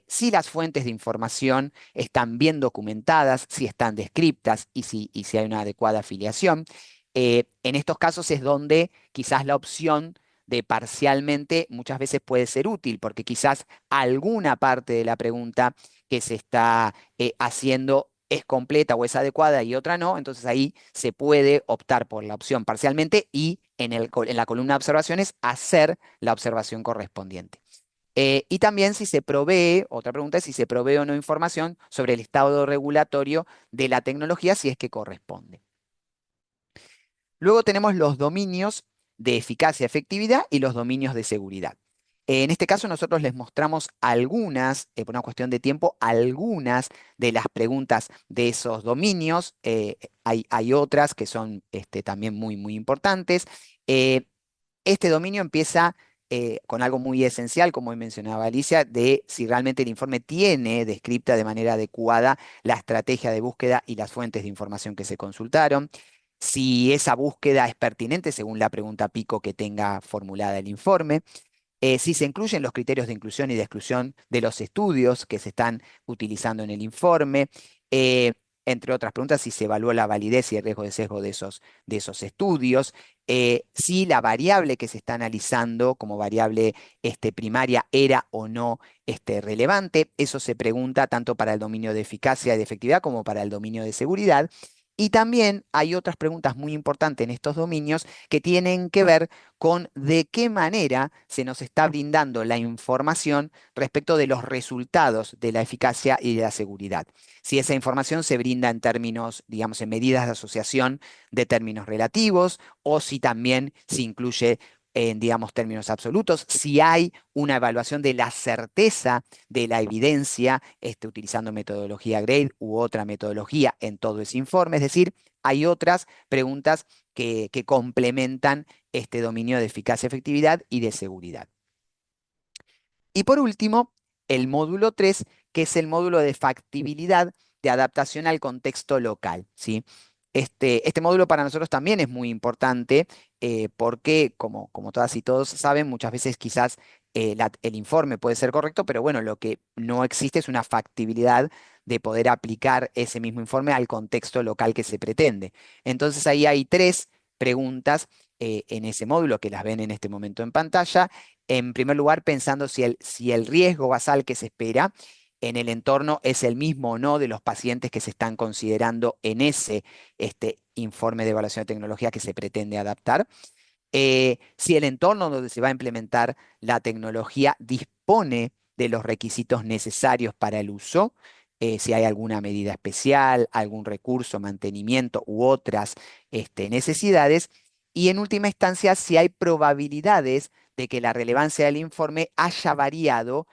si las fuentes de información están bien documentadas, si están descriptas y si hay una adecuada afiliación. En estos casos es donde quizás la opción de parcialmente muchas veces puede ser útil, porque quizás alguna parte de la pregunta que se está haciendo es completa o es adecuada y otra no, entonces ahí se puede optar por la opción parcialmente y en la columna de observaciones hacer la observación correspondiente. Y también si se provee, otra pregunta es si se provee o no información sobre el estado regulatorio de la tecnología, si es que corresponde. Luego tenemos los dominios de eficacia, efectividad y los dominios de seguridad. En este caso nosotros les mostramos algunas, por una cuestión de tiempo, algunas de las preguntas de esos dominios. Hay otras que son también muy importantes. Este dominio empieza con algo muy esencial, como mencionaba Alicia, de si realmente el informe tiene descripta de manera adecuada la estrategia de búsqueda y las fuentes de información que se consultaron, si esa búsqueda es pertinente según la pregunta pico que tenga formulada el informe, si se incluyen los criterios de inclusión y de exclusión de los estudios que se están utilizando en el informe, entre otras preguntas, si se evalúa la validez y el riesgo de sesgo de esos estudios, si la variable que se está analizando como variable primaria era o no relevante. Eso se pregunta tanto para el dominio de eficacia y de efectividad como para el dominio de seguridad. Y también hay otras preguntas muy importantes en estos dominios que tienen que ver con de qué manera se nos está brindando la información respecto de los resultados de la eficacia y de la seguridad. Si esa información se brinda en términos, digamos, en medidas de asociación de términos relativos, o si también se incluye en, digamos, términos absolutos, si hay una evaluación de la certeza de la evidencia, utilizando metodología GRADE u otra metodología en todo ese informe. Es decir, hay otras preguntas que complementan este dominio de eficacia, efectividad y de seguridad. Y por último, el módulo 3, que es el módulo de factibilidad de adaptación al contexto local, ¿sí? Este módulo para nosotros también es muy importante porque, como todas y todos saben, muchas veces quizás el informe puede ser correcto, pero bueno, lo que no existe es una factibilidad de poder aplicar ese mismo informe al contexto local que se pretende. Entonces ahí hay 3 preguntas en ese módulo que las ven en este momento en pantalla. En primer lugar, pensando si el riesgo basal que se espera en el entorno es el mismo o no de los pacientes que se están considerando en ese informe de evaluación de tecnología que se pretende adaptar. Si el entorno donde se va a implementar la tecnología dispone de los requisitos necesarios para el uso, si hay alguna medida especial, algún recurso, mantenimiento u otras necesidades. Y en última instancia, si hay probabilidades de que la relevancia del informe haya variado,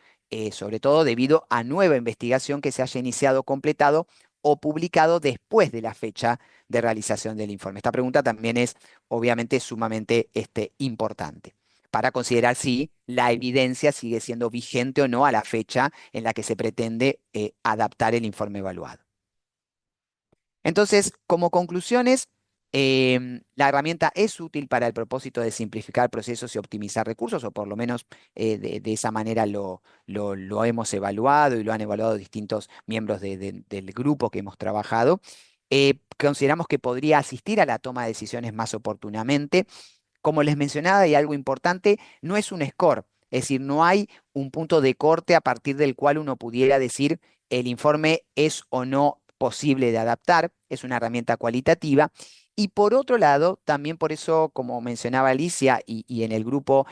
sobre todo debido a nueva investigación que se haya iniciado, completado o publicado después de la fecha de realización del informe. Esta pregunta también es obviamente sumamente importante para considerar si la evidencia sigue siendo vigente o no a la fecha en la que se pretende adaptar el informe evaluado. Entonces, como conclusiones, la herramienta es útil para el propósito de simplificar procesos y optimizar recursos, o por lo menos de esa manera lo hemos evaluado y lo han evaluado distintos miembros del grupo que hemos trabajado. Consideramos que podría asistir a la toma de decisiones más oportunamente. Como les mencionaba, y algo importante, no es un score, es decir, no hay un punto de corte a partir del cual uno pudiera decir el informe es o no posible de adaptar, es una herramienta cualitativa. Y por otro lado, también por eso, como mencionaba Alicia y en el grupo,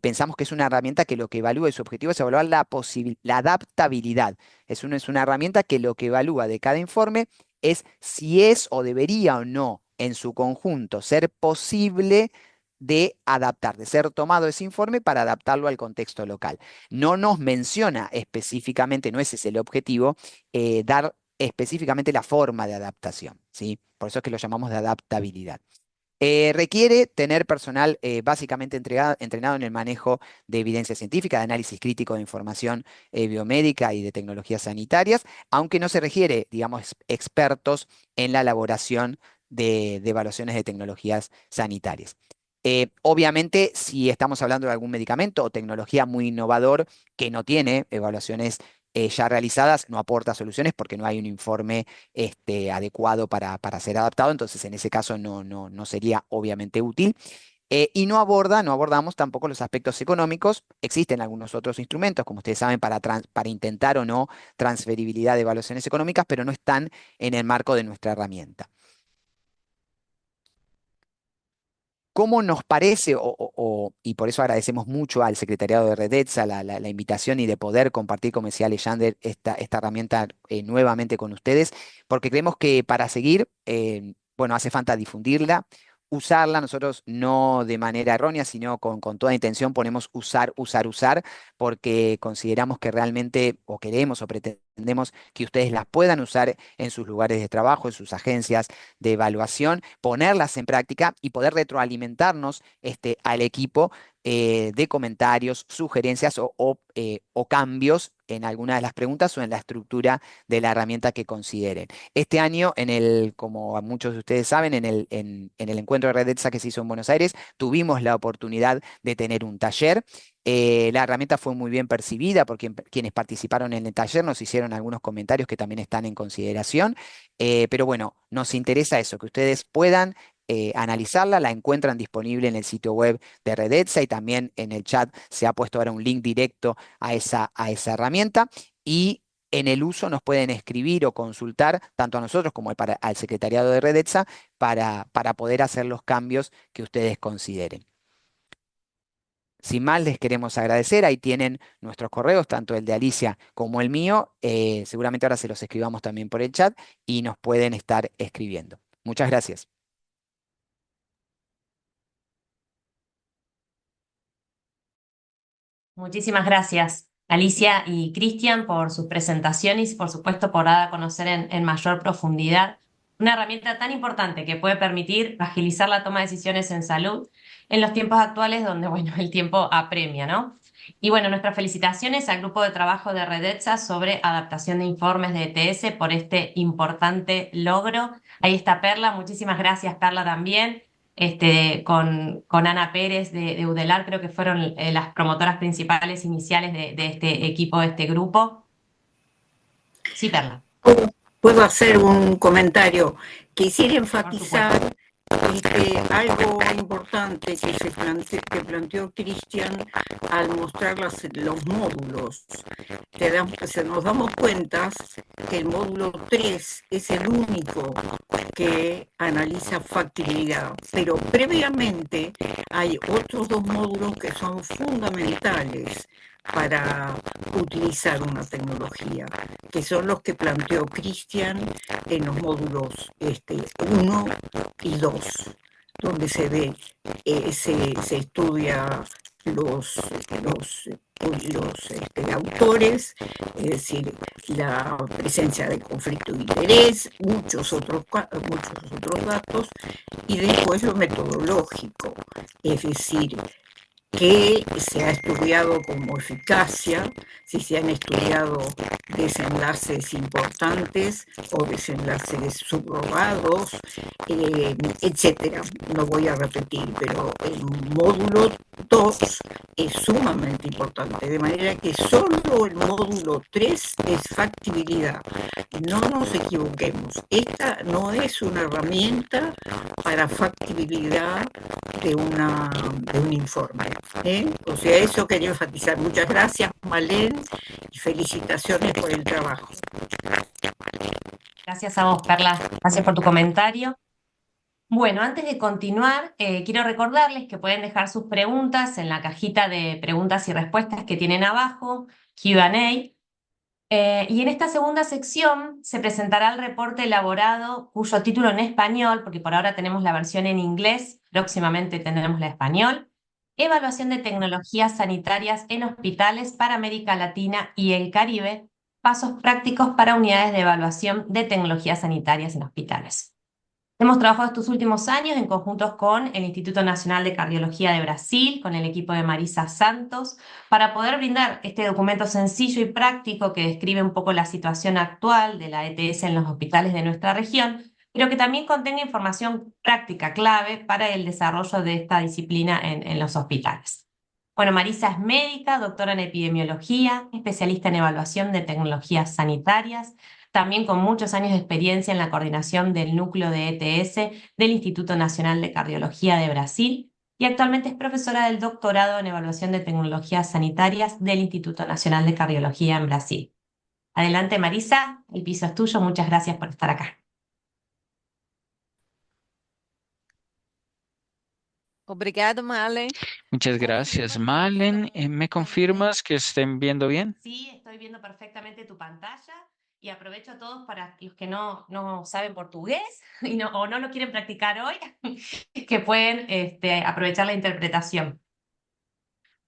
pensamos que es una herramienta que lo que evalúa, y su objetivo es evaluar la adaptabilidad. Es una herramienta que lo que evalúa de cada informe es si es o debería o no en su conjunto ser posible de adaptar, de ser tomado ese informe para adaptarlo al contexto local. No nos menciona específicamente, no ese es el objetivo, dar específicamente la forma de adaptación, ¿sí? Por eso es que lo llamamos de adaptabilidad. Requiere tener personal básicamente entrenado en el manejo de evidencia científica, de análisis crítico de información biomédica y de tecnologías sanitarias, aunque no se requiere, digamos, expertos en la elaboración de evaluaciones de tecnologías sanitarias. Obviamente, si estamos hablando de algún medicamento o tecnología muy innovador que no tiene evaluaciones ya realizadas, no aporta soluciones porque no hay un informe adecuado para ser adaptado, entonces en ese caso no sería obviamente útil. Y no abordamos tampoco los aspectos económicos. Existen algunos otros instrumentos, como ustedes saben, para intentar o no transferibilidad de evaluaciones económicas, pero no están en el marco de nuestra herramienta. ¿Cómo nos parece, y por eso agradecemos mucho al secretariado de Redetza la invitación y de poder compartir, como decía Alexander, esta herramienta nuevamente con ustedes? Porque creemos que para seguir, bueno, hace falta difundirla, usarla. Nosotros no de manera errónea, sino con toda intención ponemos usar, usar, usar, porque consideramos que realmente, o queremos o pretendemos que ustedes las puedan usar en sus lugares de trabajo, en sus agencias de evaluación, ponerlas en práctica y poder retroalimentarnos al equipo de comentarios, sugerencias o cambios en alguna de las preguntas o en la estructura de la herramienta que consideren. Este año, como muchos de ustedes saben, en el encuentro de Redetza que se hizo en Buenos Aires, tuvimos la oportunidad de tener un taller. La herramienta fue muy bien percibida porque quienes participaron en el taller nos hicieron algunos comentarios que también están en consideración. Pero bueno, nos interesa eso, que ustedes puedan analizarla, la encuentran disponible en el sitio web de Redetza y también en el chat se ha puesto ahora un link directo a esa herramienta. Y En el uso nos pueden escribir o consultar tanto a nosotros como al secretariado de Redetsa para poder hacer los cambios que ustedes consideren. Sin más, les queremos agradecer. Ahí tienen nuestros correos, tanto el de Alicia como el mío. Seguramente ahora se los escribamos también por el chat y nos pueden estar escribiendo. Muchas gracias. Muchísimas gracias, Alicia y Cristian, por sus presentaciones y, por supuesto, por dar a conocer en mayor profundidad una herramienta tan importante que puede permitir agilizar la toma de decisiones en salud en los tiempos actuales donde, bueno, el tiempo apremia, ¿no? Y bueno, nuestras felicitaciones al grupo de trabajo de Redetsa sobre adaptación de informes de ETS por este importante logro. Ahí está Perla, muchísimas gracias Perla también. Con Ana Pérez de Udelar, creo que fueron las promotoras principales iniciales de este equipo, de este grupo. Sí, Perla. Puedo hacer un comentario. Quisiera enfatizar algo importante que planteó Cristian al mostrar los módulos. Nos damos cuenta que el módulo 3 es el único que analiza factibilidad, pero previamente hay otros dos módulos que son fundamentales para utilizar una tecnología, que son los que planteó Cristian en los módulos 1 y 2, donde se ve, se estudia los autores, es decir, la presencia de conflicto de interés, muchos otros datos, y después lo metodológico, es decir, que se ha estudiado como eficacia, si se han estudiado desenlaces importantes o desenlaces subrogados, etcétera. No voy a repetir, pero el módulo 2 es sumamente importante, de manera que solo el módulo 3 es factibilidad. No nos equivoquemos, esta no es una herramienta para factibilidad de un informe. O sea, eso quería enfatizar. Muchas gracias, Malén, y felicitaciones por el trabajo. Gracias a vos, Perla. Gracias por tu comentario. Bueno, antes de continuar, quiero recordarles que pueden dejar sus preguntas en la cajita de preguntas y respuestas que tienen abajo, Q&A. Y en esta segunda sección se presentará el reporte elaborado cuyo título en español, porque por ahora tenemos la versión en inglés, próximamente tendremos la español, Evaluación de tecnologías sanitarias en hospitales para América Latina y el Caribe, pasos prácticos para unidades de evaluación de tecnologías sanitarias en hospitales. Hemos trabajado estos últimos años en conjuntos con el Instituto Nacional de Cardiología de Brasil, con el equipo de Marisa Santos, para poder brindar este documento sencillo y práctico que describe un poco la situación actual de la ETS en los hospitales de nuestra región, pero que también contenga información práctica clave para el desarrollo de esta disciplina en los hospitales. Bueno, Marisa es médica, doctora en epidemiología, especialista en evaluación de tecnologías sanitarias, también con muchos años de experiencia en la coordinación del núcleo de ETS del Instituto Nacional de Cardiología de Brasil y actualmente es profesora del doctorado en evaluación de tecnologías sanitarias del Instituto Nacional de Cardiología en Brasil. Adelante, Marisa, el piso es tuyo. Muchas gracias por estar acá. Obrigado, Malen. Muchas gracias, Malen. ¿Me confirmas que estén viendo bien? Sí, estoy viendo perfectamente tu pantalla y aprovecho a todos para los que no saben portugués y o no lo quieren practicar hoy, que pueden aprovechar la interpretación.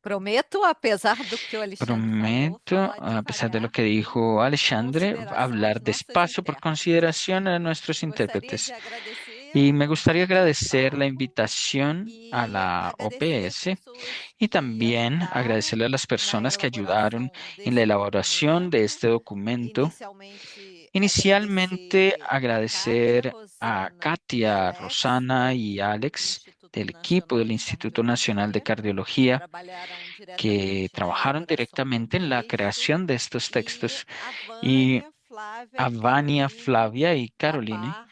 Prometo, apesar do que o Alexandre falou, Prometo, falar a pesar de lo devagar, que dijo Alexandre, consideração hablar aos nossos despacio por intérpretes. consideración a nuestros Gostaria intérpretes. de agradecer Y me o gustaría convite do agradecer la grupo invitación a e la agradecer as OPS pessoas y que también ajudaram agradecerle a las na personas que ayudaron elaboração en la desse elaboración de documento. este documento. Inicialmente, Inicialmente, agradecer a Kátia, agradecer a Rosana e Katia, Alex, Rosana y do Alex Instituto del equipo Nacional del de Instituto Nacional de Cardiologia, que Cardiología trabalharam que diretamente na trabajaron elaboração do directamente en la texto, creación de estos e textos, a y Vânia, Flávia a e Vania, Caroline Flavia y da Caroline Barro,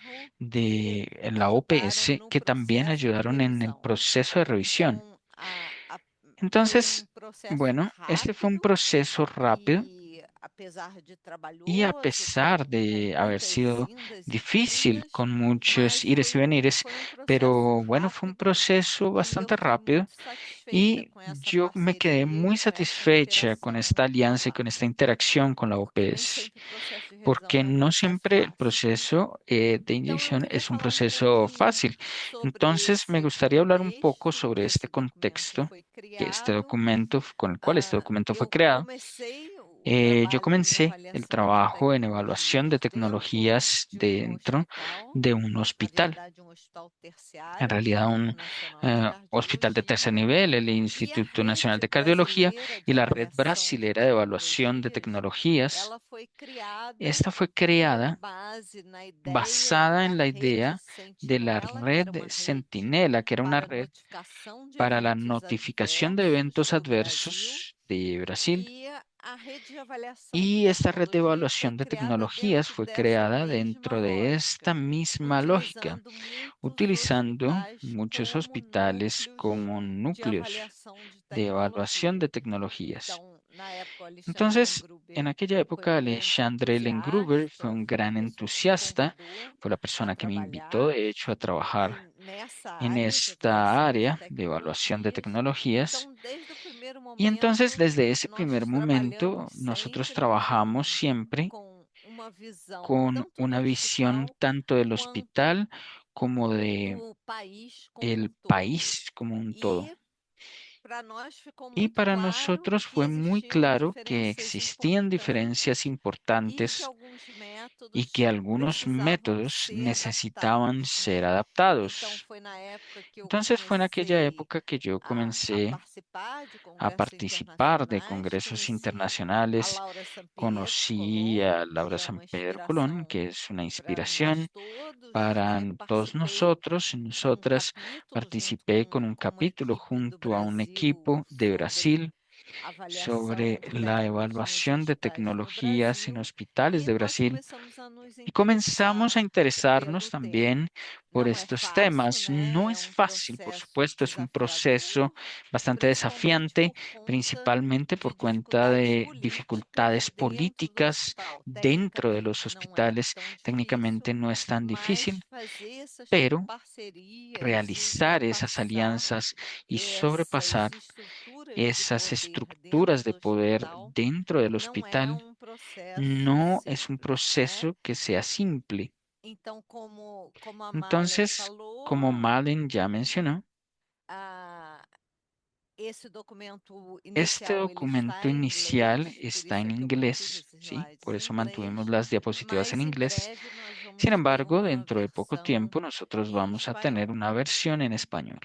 que de la ajudaram OPS, no que también processo de ayudaron en el revisão. proceso de revisión. Então, foi Entonces, processo bueno, este fue un rápido proceso rápido e Y a pesar de haber sido difícil con muchos ires y venires, pero bueno, fue un proceso bastante rápido y yo me quedé muy satisfecha con esta alianza y con esta interacción con la OPS, porque no siempre el proceso de inyección es un proceso fácil. Entonces, me gustaría hablar un poco sobre este contexto, que este documento, con el cual este documento fue creado. Yo comencé el trabajo en evaluación de tecnologías dentro de un hospital, en realidad un hospital de tercer nivel, el Instituto Nacional de Cardiología y la Red Brasilera de Evaluación de Tecnologías. Esta fue creada basada en la idea de la red Centinela, que era una red para la notificación de eventos adversos de Brasil. Y esta red de evaluación de tecnologías fue creada dentro de esta misma lógica, utilizando muchos hospitales como núcleos de evaluación de tecnologías. Entonces, en aquella época, Alexandre Lengruber fue un gran entusiasta, fue la persona que me invitó, de hecho, a trabajar en esta área de evaluación de tecnologías. Y entonces, desde ese primer momento, nosotros trabajamos siempre con una visión tanto del hospital como de el país como un todo. Y para nosotros fue muy claro que existían diferencias importantes y que algunos métodos necesitaban ser adaptados. Entonces fue en aquella época que yo comencé a participar de congresos internacionales. Conocí a Laura San Pedro Colón, que es una inspiración para todos nosotros y nosotras. Participé con un capítulo junto a un equipo de Brasil sobre la evaluación de tecnologías en hospitales de Brasil y comenzamos a interesarnos también por estos temas. No es fácil, por supuesto, es un proceso bastante desafiante, principalmente por cuenta de dificultades políticas dentro de los hospitales. Técnicamente no es tan difícil, pero realizar esas alianzas y sobrepasar esas estructuras de poder dentro del hospital no es un proceso que sea simple. Entonces, como Malen ya mencionó, este documento inicial está en inglés, ¿sí? Por eso mantuvimos las diapositivas en inglés. Sin embargo, dentro de poco tiempo nosotros vamos a tener una versión en español.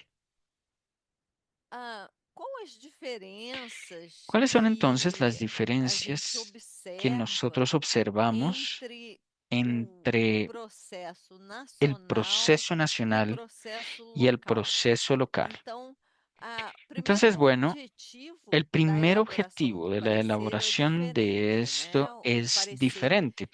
¿Cuáles son entonces las diferencias que nosotros observamos entre el proceso nacional y el proceso local? Entonces, bueno, el primer objetivo de la elaboración de esto es diferente.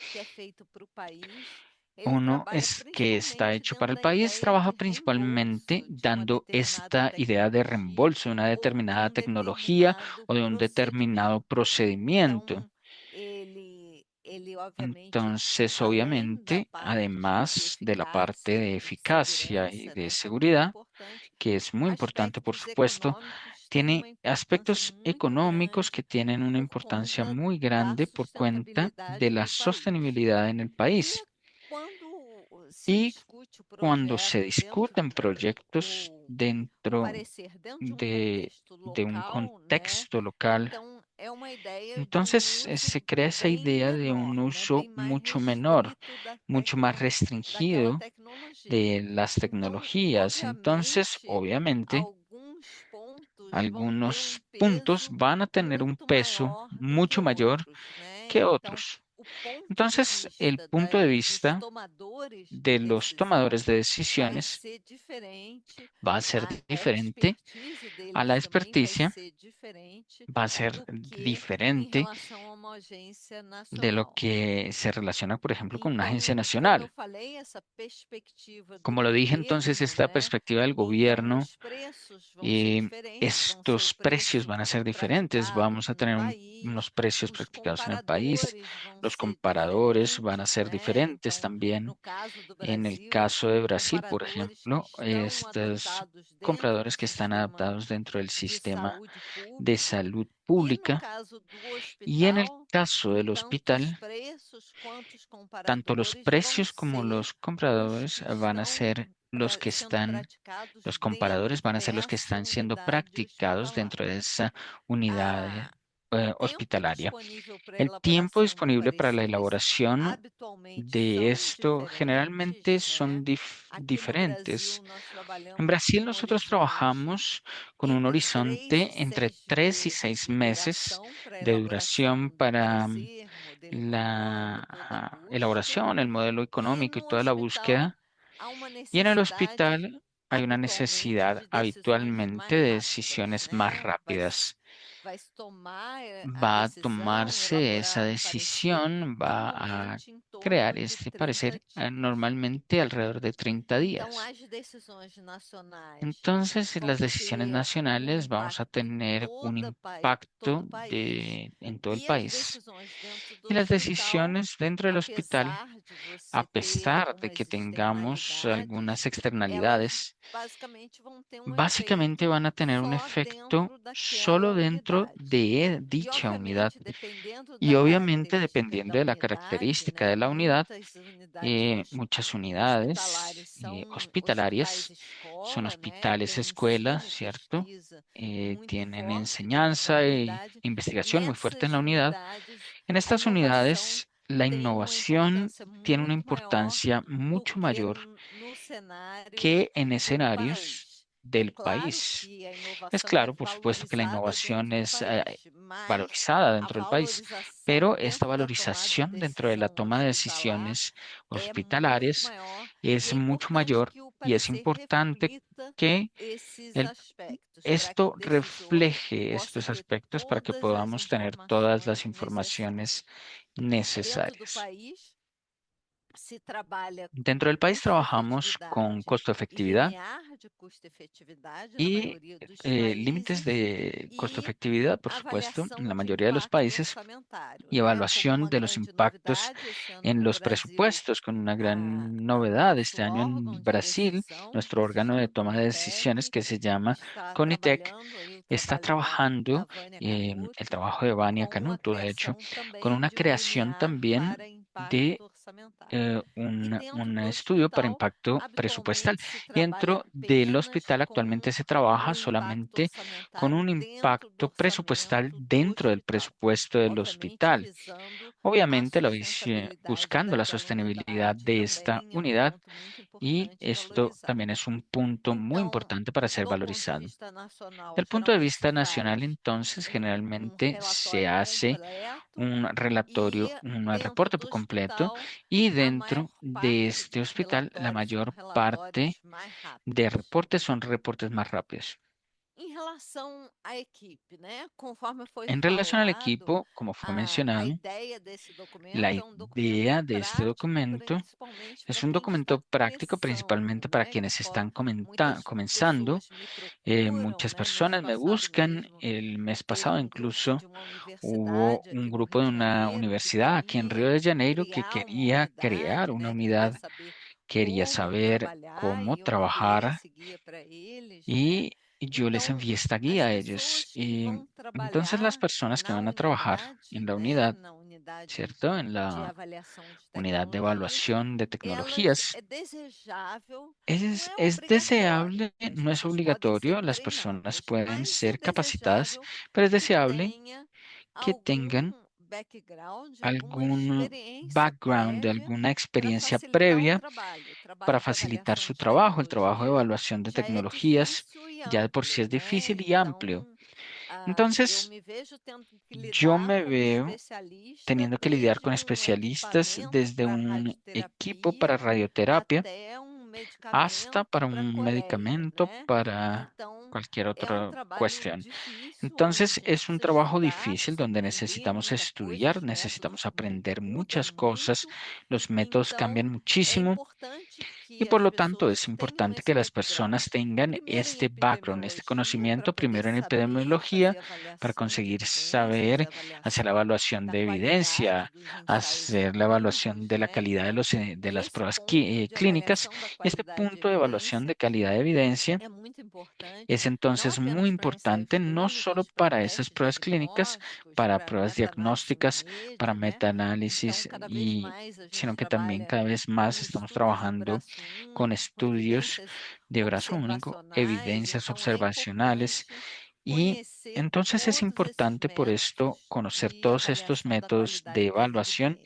Uno es que está hecho para el país, trabaja principalmente dando esta idea de reembolso de una determinada tecnología o de un determinado procedimiento. Entonces, obviamente, además de la parte de eficacia y de seguridad, que es muy importante, por supuesto, tiene aspectos económicos que tienen una importancia muy grande por cuenta de la sostenibilidad en el país. Y cuando se discuten proyectos dentro de un contexto local, entonces se crea esa idea de un uso mucho menor, mucho más restringido de las tecnologías. Entonces, obviamente, algunos puntos van a tener un peso mucho mayor que otros. Entonces, el punto de vista de los tomadores de decisiones va a ser diferente, a la experticia va a ser diferente de lo que se relaciona, por ejemplo, con una agencia nacional. Como lo dije, entonces, esta perspectiva del gobierno, estos precios van a ser diferentes. Vamos a tener unos precios practicados en el país. Los comparadores van a ser diferentes también. En el caso de Brasil, por ejemplo, estos compradores que están adaptados dentro del sistema de salud pública. Y en el caso del hospital, tanto los precios como los compradores van a ser los comparadores van a ser los que están siendo practicados dentro de esa unidad hospitalaria. El tiempo disponible para la elaboración de esto generalmente son diferentes. En Brasil nosotros trabajamos con un horizonte entre 3 y 6 meses de duración para la elaboración, el modelo económico y toda la búsqueda. Y en el hospital hay una necesidad habitualmente de decisiones más rápidas. Va a tomarse esa decisión, va a crear este parecer normalmente alrededor de 30 días. Entonces, en las decisiones nacionales vamos a tener un impacto en todo el país. Y las decisiones dentro del hospital, a pesar de que tengamos algunas externalidades, básicamente van a tener un efecto solo dentro de dicha unidad. Y obviamente, dependiendo de la característica de la unidad, muchas unidades hospitalarias son hospitales, escuelas, ¿cierto? Tienen enseñanza e investigación muy fuerte en la unidad. En estas unidades, la innovación tiene una importancia mucho mayor que en escenarios del país. Es claro, por supuesto, que la innovación es valorizada dentro del país, pero esta valorización dentro de la toma de decisiones hospitalarias es mucho mayor y es importante que el- esto refleje estos aspectos para que podamos tener todas las informaciones necesarias. Dentro del país trabajamos con costo-efectividad y límites de costo-efectividad, por supuesto, en la mayoría de los países, y evaluación de los impactos en los presupuestos, con una gran novedad este año en Brasil. Nuestro órgano de toma de decisiones, que se llama CONITEC, está trabajando, el trabajo de Vania Canuto, de hecho, con una creación también de un estudio para impacto presupuestal. Y dentro del hospital actualmente se trabaja solamente con un impacto presupuestal dentro del presupuesto del hospital. Obviamente, buscando la sostenibilidad de esta unidad, y esto también es un punto muy importante para ser valorizado. Del punto de vista nacional, entonces, generalmente se hace un relatorio, un reporte por completo, y dentro de este hospital, la mayor parte de reportes son reportes más rápidos. En relación al equipo, como fue mencionado, la idea de este documento es un documento práctico principalmente para quienes están comenzando. Muchas personas me buscan. El mes pasado incluso hubo un grupo de una universidad aquí en Río de Janeiro que quería crear una unidad, quería saber cómo trabajar, y yo les envié esta guía a ellos. Y entonces las personas que van a trabajar en la unidad, ¿cierto? En la unidad de evaluación de tecnologías, es deseable, no es obligatorio, las personas pueden ser capacitadas, pero es deseable que tengan algún background, de alguna experiencia previa para facilitar su trabajo. El trabajo de evaluación de tecnologías ya de por sí es difícil y amplio. Entonces, yo me veo teniendo que lidiar con especialistas desde un equipo para radioterapia hasta para un medicamento para cualquier otra cuestión. Entonces, es un trabajo difícil donde necesitamos estudiar, necesitamos aprender muchas cosas, los métodos cambian muchísimo. Y por lo tanto es importante que las personas tengan este background, este conocimiento primero en epidemiología para conseguir saber hacer la evaluación de evidencia, hacer la evaluación de la calidad de de las pruebas clínicas. Y este punto de evaluación de calidad de evidencia es entonces muy importante no solo para esas pruebas clínicas, para pruebas diagnósticas, para metaanálisis sino que también cada vez más estamos trabajando con estudios de brazo único, evidencias observacionales y entonces es importante por esto conocer todos estos métodos de evaluación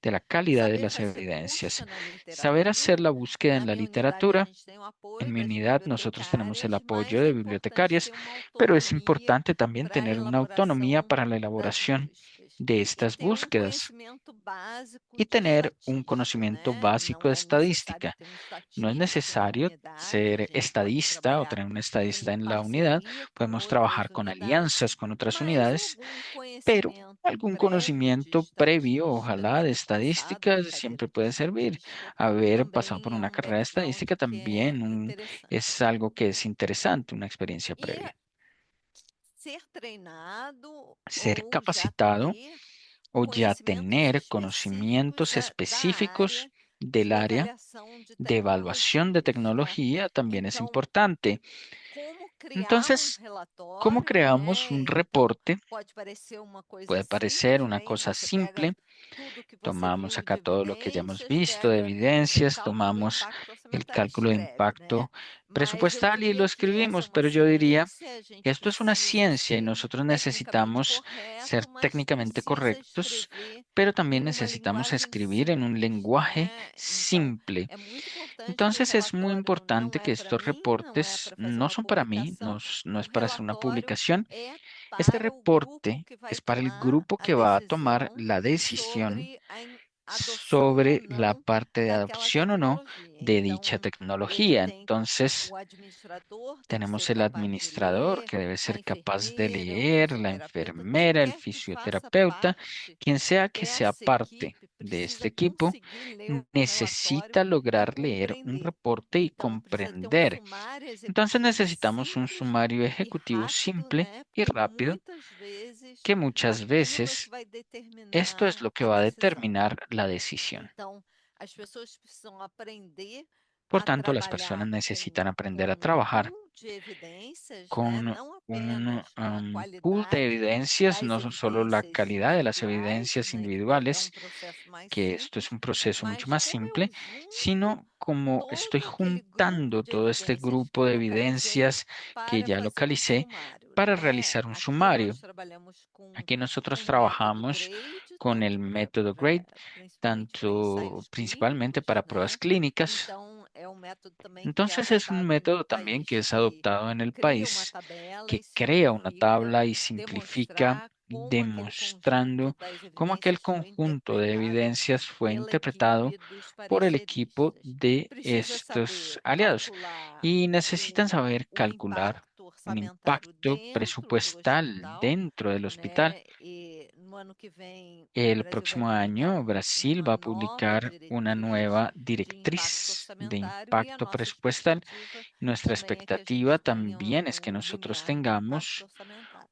de la calidad de las evidencias, saber hacer la búsqueda en la literatura. En mi unidad nosotros tenemos el apoyo de bibliotecarias, pero es importante también tener una autonomía para la elaboración de estas búsquedas y tener un conocimiento básico de estadística. No es necesario ser estadista o tener un estadista en la unidad. Podemos trabajar con alianzas con otras unidades, pero algún conocimiento previo, ojalá, de estadísticas siempre puede servir. Haber pasado por una carrera de estadística también es algo que es interesante, una experiencia previa. Ser capacitado o ya tener conocimientos específicos del área de evaluación de tecnología también es importante. Entonces, ¿cómo creamos un reporte? Puede parecer una cosa simple. Tomamos acá todo lo que ya hemos visto de evidencias, tomamos el cálculo de impacto presupuestal y lo escribimos, pero yo diría que esto es una ciencia y nosotros necesitamos ser técnicamente correctos, pero también necesitamos escribir en un lenguaje simple. Entonces es muy importante que estos reportes no son para mí, no es para hacer una publicación. Este reporte es para el grupo que va a tomar la decisión sobre la parte de adopción o no de dicha tecnología. Entonces, tenemos el administrador que debe ser capaz de leer, la enfermera, el fisioterapeuta, quien sea que sea parte de este equipo, necesita lograr leer un reporte y comprender. Entonces necesitamos un sumario ejecutivo simple y rápido que muchas veces esto es lo que va a determinar la decisión. Por tanto, las personas necesitan aprender a trabajar con un pool de evidencias, no son solo la calidad de las evidencias individuales, que esto es un proceso mucho más simple, sino como estoy juntando todo este grupo de evidencias que ya localicé para realizar un sumario. Aquí nosotros trabajamos con el método GRADE, tanto principalmente para pruebas clínicas. Entonces es un método también que es adoptado en el país, que crea una tabla y simplifica demostrando cómo aquel conjunto de evidencias fue interpretado por el equipo de estos aliados y necesitan saber calcular un impacto presupuestal dentro del hospital. El próximo año, Brasil va a publicar una nueva directriz de impacto presupuestal. Nuestra expectativa también es que nosotros tengamos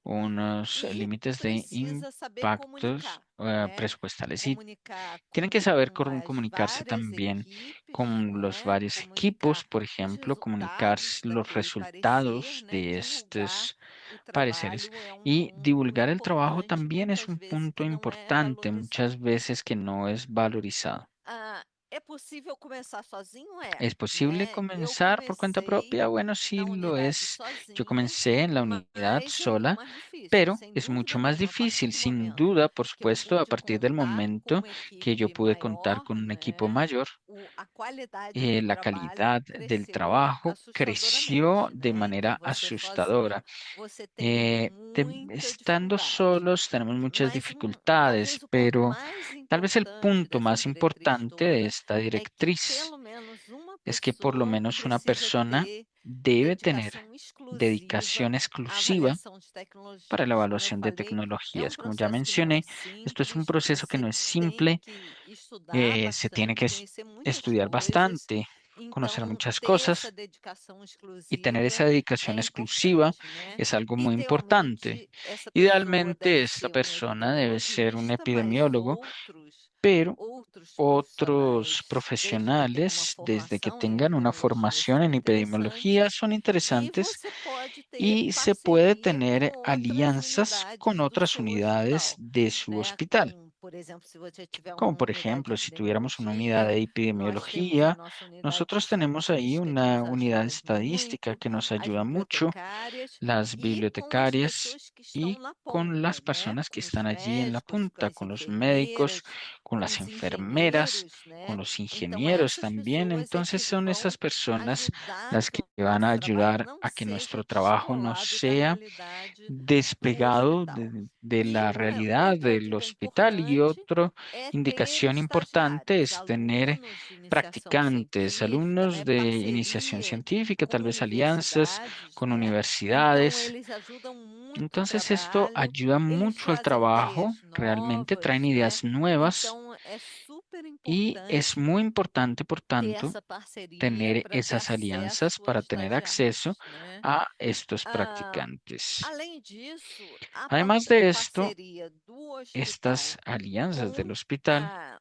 unos límites de impactos presupuestales y tienen que saber comunicarse también con los varios equipos, por ejemplo, comunicar los resultados de estos pareceres y divulgar el trabajo también es un punto importante, muchas veces que no es valorizado. ¿Es posible comenzar por cuenta propia? Bueno, sí lo es. Yo comencé en la unidad sola, pero es mucho más difícil, sin duda, por supuesto, a partir del momento que yo pude contar con un equipo mayor. la calidad del trabajo creció de manera asustadora. Estando solos tenemos muchas dificultades, pero tal vez el punto más importante de esta directriz es que por lo menos una persona debe tener dedicación exclusiva para la evaluación de tecnologías. Como ya mencioné, esto es un proceso que no es simple, se tiene que estudiar bastante, conocer muchas cosas y tener esa dedicación exclusiva es algo muy importante. Idealmente, esta persona debe ser un epidemiólogo, pero otros profesionales, desde que tengan una formación en epidemiología, son interesantes y se puede tener alianzas con otras unidades de su hospital. Como por ejemplo, si tuviéramos una unidad de epidemiología, nosotros tenemos ahí una unidad de estadística que nos ayuda mucho, las bibliotecarias y con las personas que están allí en la punta, con los médicos, con las enfermeras, con los ingenieros también. Entonces son esas personas las que van a ayudar a que nuestro trabajo no sea despegado de la realidad del hospital. Y otra indicación importante es tener practicantes, alumnos de iniciación científica, tal vez alianzas con universidades. Entonces esto ayuda mucho al trabajo, realmente traen ideas nuevas y es muy importante, por tanto, tener esas alianzas para tener acceso a estos practicantes. Además de esto, estas alianzas del hospital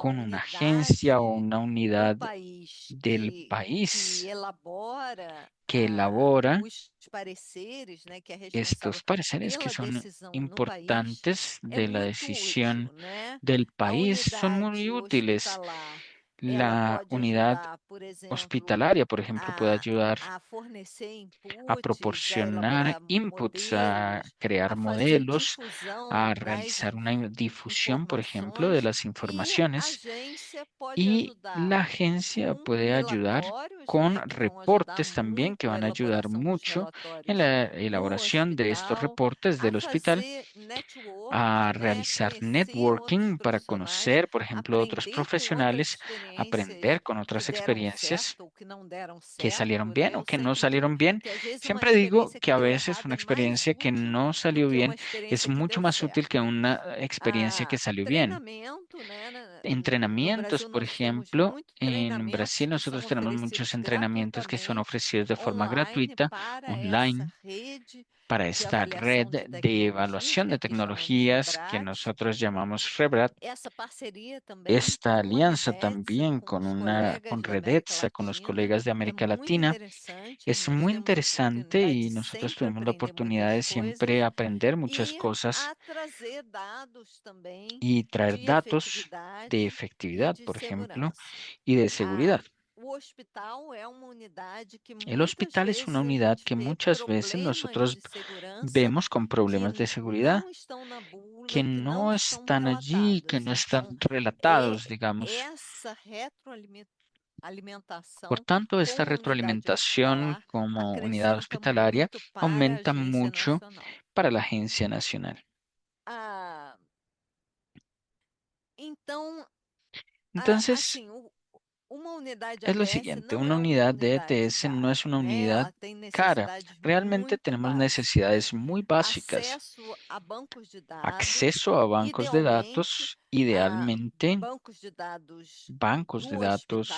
con una agencia o una unidad del país que elabora estos pareceres que son importantes de la decisión del país son muy útiles. La unidad hospitalaria, por ejemplo, puede ayudar a proporcionar inputs, a crear modelos, a realizar una difusión, por ejemplo, de las informaciones. Y la agencia puede ayudar con reportes también que van a ayudar mucho en la elaboración de estos reportes del hospital, a realizar networking para conocer, por ejemplo, otros profesionales, aprender con otras experiencias que salieron bien o que no salieron bien. Siempre digo que a veces una experiencia que no salió bien es mucho más útil que una experiencia que salió bien. Entrenamientos, por ejemplo, en Brasil nosotros tenemos muchos entrenamientos que son ofrecidos de forma gratuita, online, para esta red de evaluación de tecnologías que nosotros llamamos REBRAT. Esta alianza también con Redetsa, con los colegas de América Latina, es muy interesante y nosotros tuvimos la oportunidad de siempre aprender muchas cosas y traer datos de efectividad, por ejemplo, y de seguridad. El hospital es una unidad que muchas veces nosotros vemos con problemas de seguridad que no están allí, que no están relatados, digamos. Por tanto, esta retroalimentación como unidad hospitalaria aumenta mucho para la Agencia Nacional. Entonces, es lo siguiente, una unidad de ETS no es una unidad cara. Realmente tenemos necesidades muy básicas. Acceso a bancos de datos, idealmente bancos de datos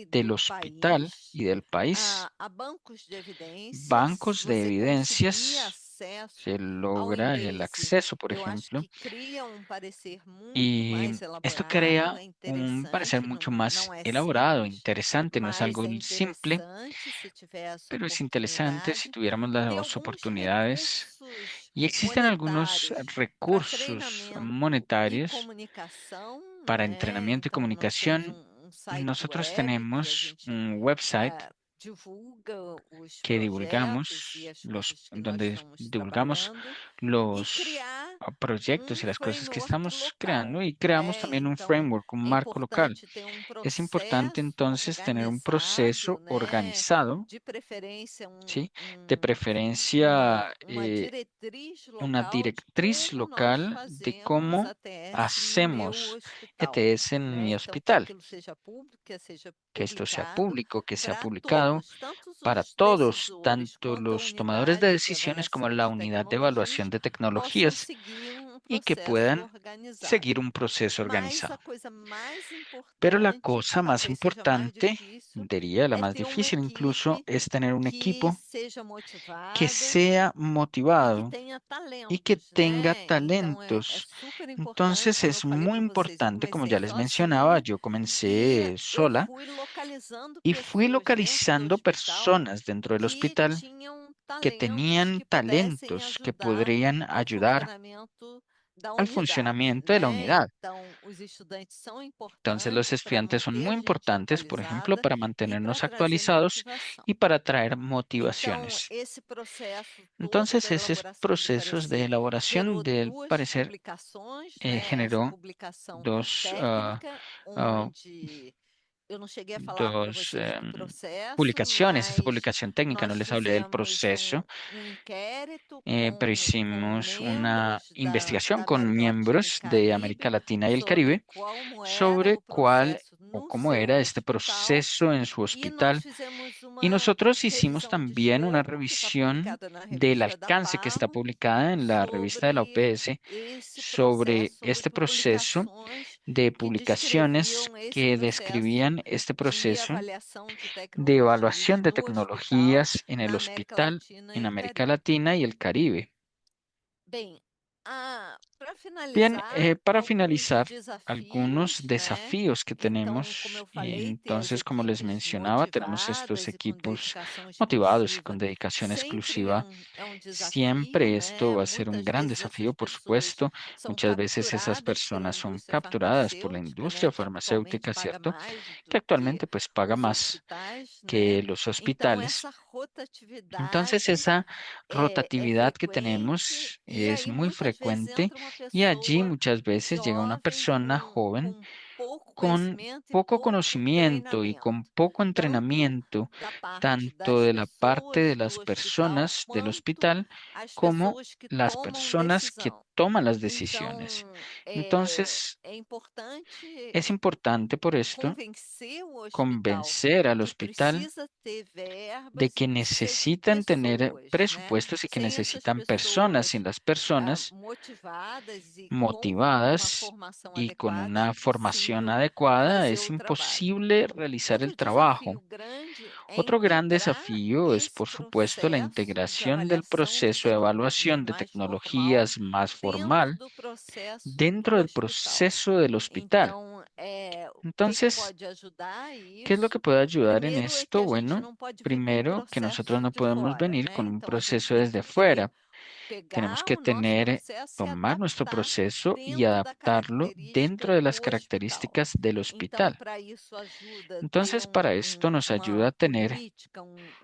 del hospital y del país. Bancos de evidencias, se logra el acceso, por ejemplo, y esto crea un parecer mucho más elaborado, interesante, no es algo simple, pero es interesante si tuviéramos las oportunidades. Y existen algunos recursos monetarios para entrenamiento y comunicación. Nosotros tenemos un website que divulgamos, donde divulgamos los proyectos y las cosas que estamos creando y creamos también un framework, un marco local. Es importante entonces tener un proceso organizado, ¿sí? De preferencia, una directriz local de cómo hacemos ETS en mi hospital, que esto sea público, que sea publicado para todos, tanto los tomadores de decisiones como la unidad de evaluación de tecnologías, y que puedan seguir un proceso organizado. Pero la cosa más importante, diría la más difícil incluso, es tener un equipo que sea motivado y que tenga talentos. Entonces es muy importante, como ya les mencionaba, yo comencé sola y fui localizando personas dentro del hospital que tenían talentos que podrían ayudar al funcionamiento de la unidad. Entonces los estudiantes son muy importantes, por ejemplo, para mantenernos actualizados y para traer motivaciones. Entonces, esos procesos de elaboración del parecer generó dos, ah, dos publicaciones. Esta publicación técnica, no les hablé del proceso, pero hicimos una investigación con miembros de América Latina y el Caribe sobre cuál o cómo era este proceso en su hospital. Y nosotros hicimos también una revisión del alcance que está publicada en la revista de la OPS sobre este proceso de publicaciones que describían este proceso de evaluación de tecnologías en el hospital en América Latina y el Caribe. Bien, para finalizar, algunos desafíos que tenemos. Entonces, como les mencionaba, tenemos estos equipos motivados y con dedicación exclusiva. Siempre esto va a ser un gran desafío, por supuesto. Muchas veces esas personas son capturadas por la industria farmacéutica, ¿cierto? Que actualmente pues paga más que los hospitales. Entonces, esa rotatividad que tenemos es muy frecuente y allí muchas veces llega una persona joven con poco conocimiento y con poco entrenamiento, tanto de la parte de las personas del hospital como las personas que toman las decisiones. Entonces, es importante por esto convencer al hospital de que necesitan tener presupuestos y que necesitan personas, y las personas motivadas y con una formación adecuada es imposible realizar el trabajo. Otro gran desafío es, por supuesto, la integración del proceso de evaluación de tecnologías más formal dentro del proceso del hospital. Entonces, ¿qué es lo que puede ayudar en esto? Bueno, primero que nosotros no podemos venir con un proceso desde fuera. Tenemos que tomar nuestro proceso y adaptarlo dentro de las características del hospital. Entonces, para esto nos ayuda a tener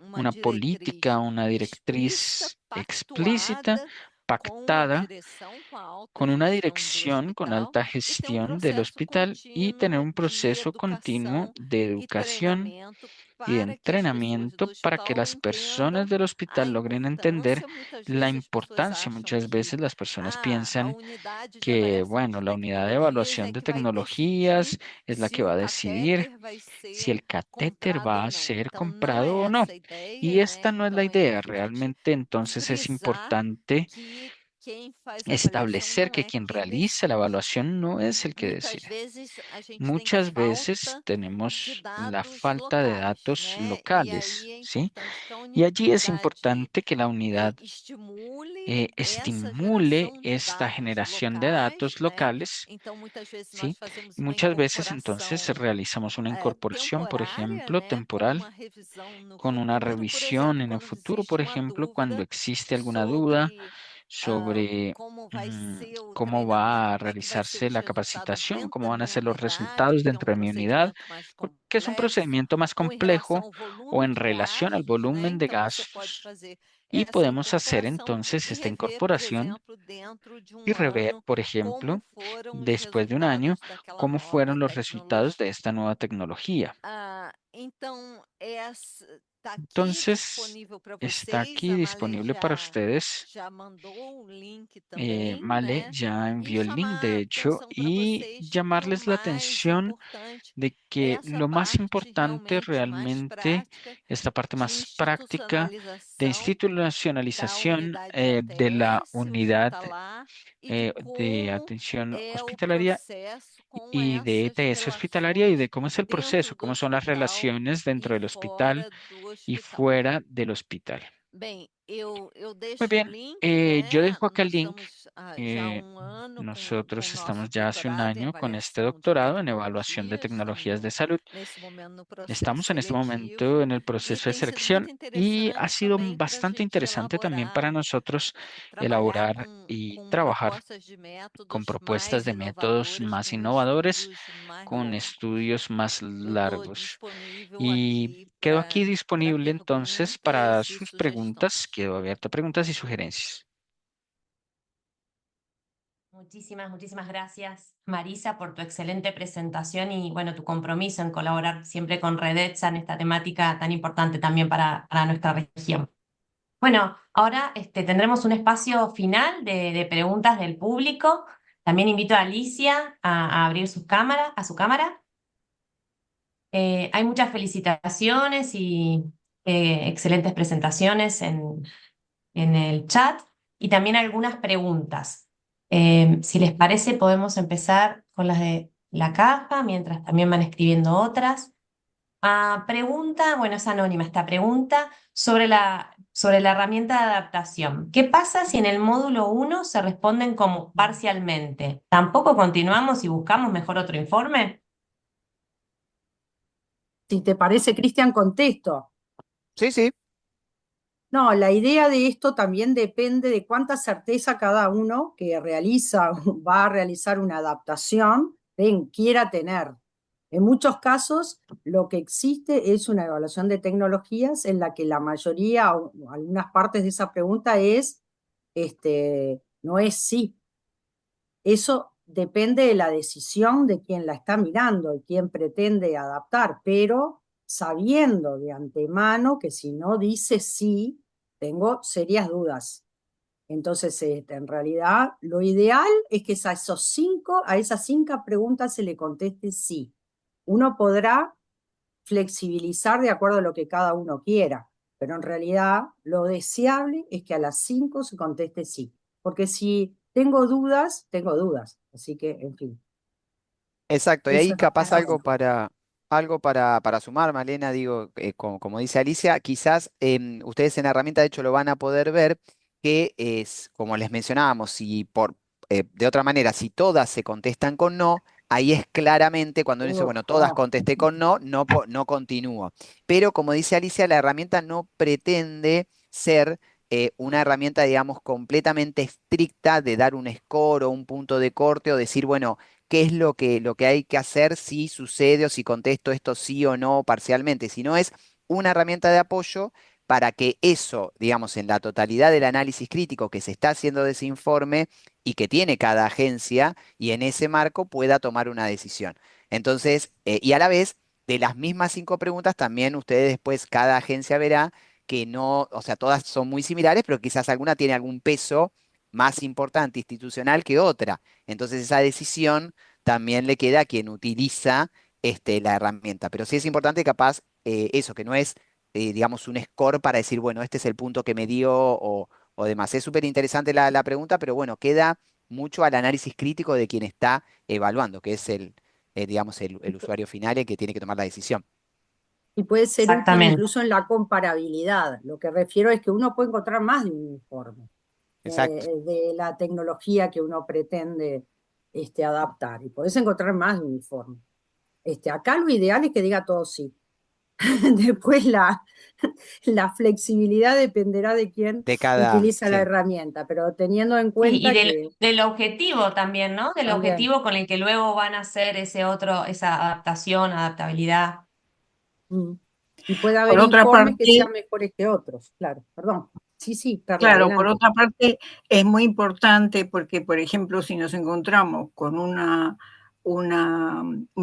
una política, una directriz explícita, pactada, con una dirección con alta gestión del hospital y tener un proceso continuo de educación y de entrenamiento para que las personas del hospital logren entender la importancia. Muchas veces las personas piensan que, bueno, la unidad de evaluación de tecnologías es la que va a decidir si el catéter va a ser comprado o no. Y esta no es la idea. Realmente entonces es importante establecer que quien realiza la evaluación no es el que decide. Muchas veces tenemos la falta de datos locales, ¿sí? Y allí es importante que la unidad estimule esta generación de datos locales, ¿sí? Y muchas veces entonces realizamos una incorporación, por ejemplo, temporal, con una revisión en el futuro, por ejemplo, cuando existe alguna duda sobre cómo va a realizarse la capacitación, cómo van a ser los resultados dentro de mi unidad, porque es un procedimiento más complejo o en relación al volumen de gastos. Y podemos hacer entonces esta incorporación y rever, por ejemplo, después de un año, cómo fueron los resultados de esta nueva tecnología. Entonces, está aquí disponible para ustedes. Male ya envió el link, de hecho, y llamarles la atención de que lo más importante realmente, esta parte más práctica de institucionalización de la unidad de atención hospitalaria y de ETS hospitalaria y de cómo es el proceso, cómo son las relaciones dentro del hospital y fuera del hospital. Muy bien, yo dejo acá el link. Eh, Nosotros estamos ya hace un año con este doctorado en evaluación de tecnologías de salud. Estamos en este momento en el proceso de selección y ha sido bastante interesante también para nosotros elaborar y trabajar con propuestas de métodos más innovadores, con estudios más largos. Y quedo aquí disponible entonces para sus preguntas. Quedo abierto a preguntas y sugerencias. Muchísimas gracias, Marisa, por tu excelente presentación y bueno, tu compromiso en colaborar siempre con Redetsa en esta temática tan importante también para nuestra región. Bueno, ahora tendremos un espacio final de preguntas del público. También invito a Alicia a abrir su cámara. Hay muchas felicitaciones y excelentes presentaciones en el chat y también algunas preguntas. Si les parece, podemos empezar con las de la caja, mientras también van escribiendo otras. Pregunta, bueno, es anónima esta pregunta sobre la herramienta de adaptación. ¿Qué pasa si en el módulo 1 se responden como parcialmente? ¿Tampoco continuamos y buscamos mejor otro informe? Si te parece, Cristian, contesto. Sí, sí. No, la idea de esto también depende de cuánta certeza cada uno que va a realizar una adaptación, quiera tener. En muchos casos, lo que existe es una evaluación de tecnologías en la que la mayoría o algunas partes de esa pregunta no es sí. Eso depende de la decisión de quien la está mirando y quien pretende adaptar, pero sabiendo de antemano que si no dice sí, tengo serias dudas. Entonces, en realidad, lo ideal es que a esas 5 preguntas se le conteste sí. Uno podrá flexibilizar de acuerdo a lo que cada uno quiera, pero en realidad lo deseable es que a las 5 se conteste sí, porque si tengo dudas, tengo dudas. Así que, en fin, Exacto, y eso ahí es lo que capaz pasa. algo para sumar, Malena, digo, como dice Alicia, quizás ustedes en la herramienta de hecho lo van a poder ver, que es, como les mencionábamos, si de otra manera, si todas se contestan con no, ahí es claramente cuando uno dice, bueno, todas Oh, contesté con no, no continúo. Pero como dice Alicia, la herramienta no pretende ser una herramienta, digamos, completamente estricta de dar un score o un punto de corte o decir, bueno, qué es lo que hay que hacer si sucede o si contesto esto sí o no parcialmente, sino es una herramienta de apoyo para que eso, digamos, en la totalidad del análisis crítico que se está haciendo de ese informe y que tiene cada agencia y en ese marco pueda tomar una decisión. Entonces, y a la vez, de las mismas 5 preguntas, también ustedes después, cada agencia verá que no, o sea, todas son muy similares, pero quizás alguna tiene algún peso más importante institucional que otra. Entonces esa decisión también le queda a quien utiliza la herramienta. Pero sí es importante capaz eso, que no es, digamos, un score para decir, bueno, este es el punto que me dio o demás. Es súper interesante la pregunta, pero bueno, queda mucho al análisis crítico de quien está evaluando, que es digamos, el usuario final el que tiene que tomar la decisión. y puede ser útil Exactamente. incluso en la comparabilidad. Lo que refiero es que uno puede encontrar más de un informe Exacto. de la tecnología que uno pretende adaptar. Y podés encontrar más de un informe. Acá lo ideal es que diga todo sí. Después la flexibilidad dependerá de quién De cada, utiliza la sí. herramienta, pero teniendo en Sí, y cuenta del, que del objetivo también, ¿no? Del también objetivo con el que luego van a hacer esa adaptación, adaptabilidad. mm, y puede Por haber otra informes que parte, sean mejores que otros, claro, perdón. Sí, sí, Carla, claro, por adelante. otra parte es muy importante porque, por ejemplo, si nos encontramos con un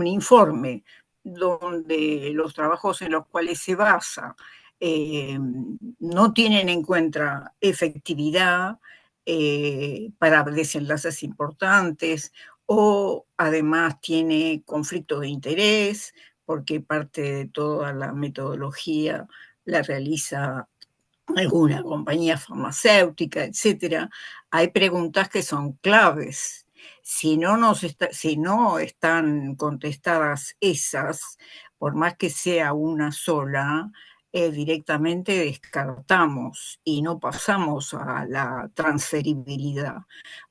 informe donde los trabajos en los cuales se basa no tienen en cuenta efectividad para desenlaces importantes o además tiene conflicto de interés porque parte de toda la metodología la realiza alguna compañía farmacéutica, etcétera, hay preguntas que son claves. Si no están contestadas esas, por más que sea una sola, directamente descartamos y no pasamos a la transferibilidad.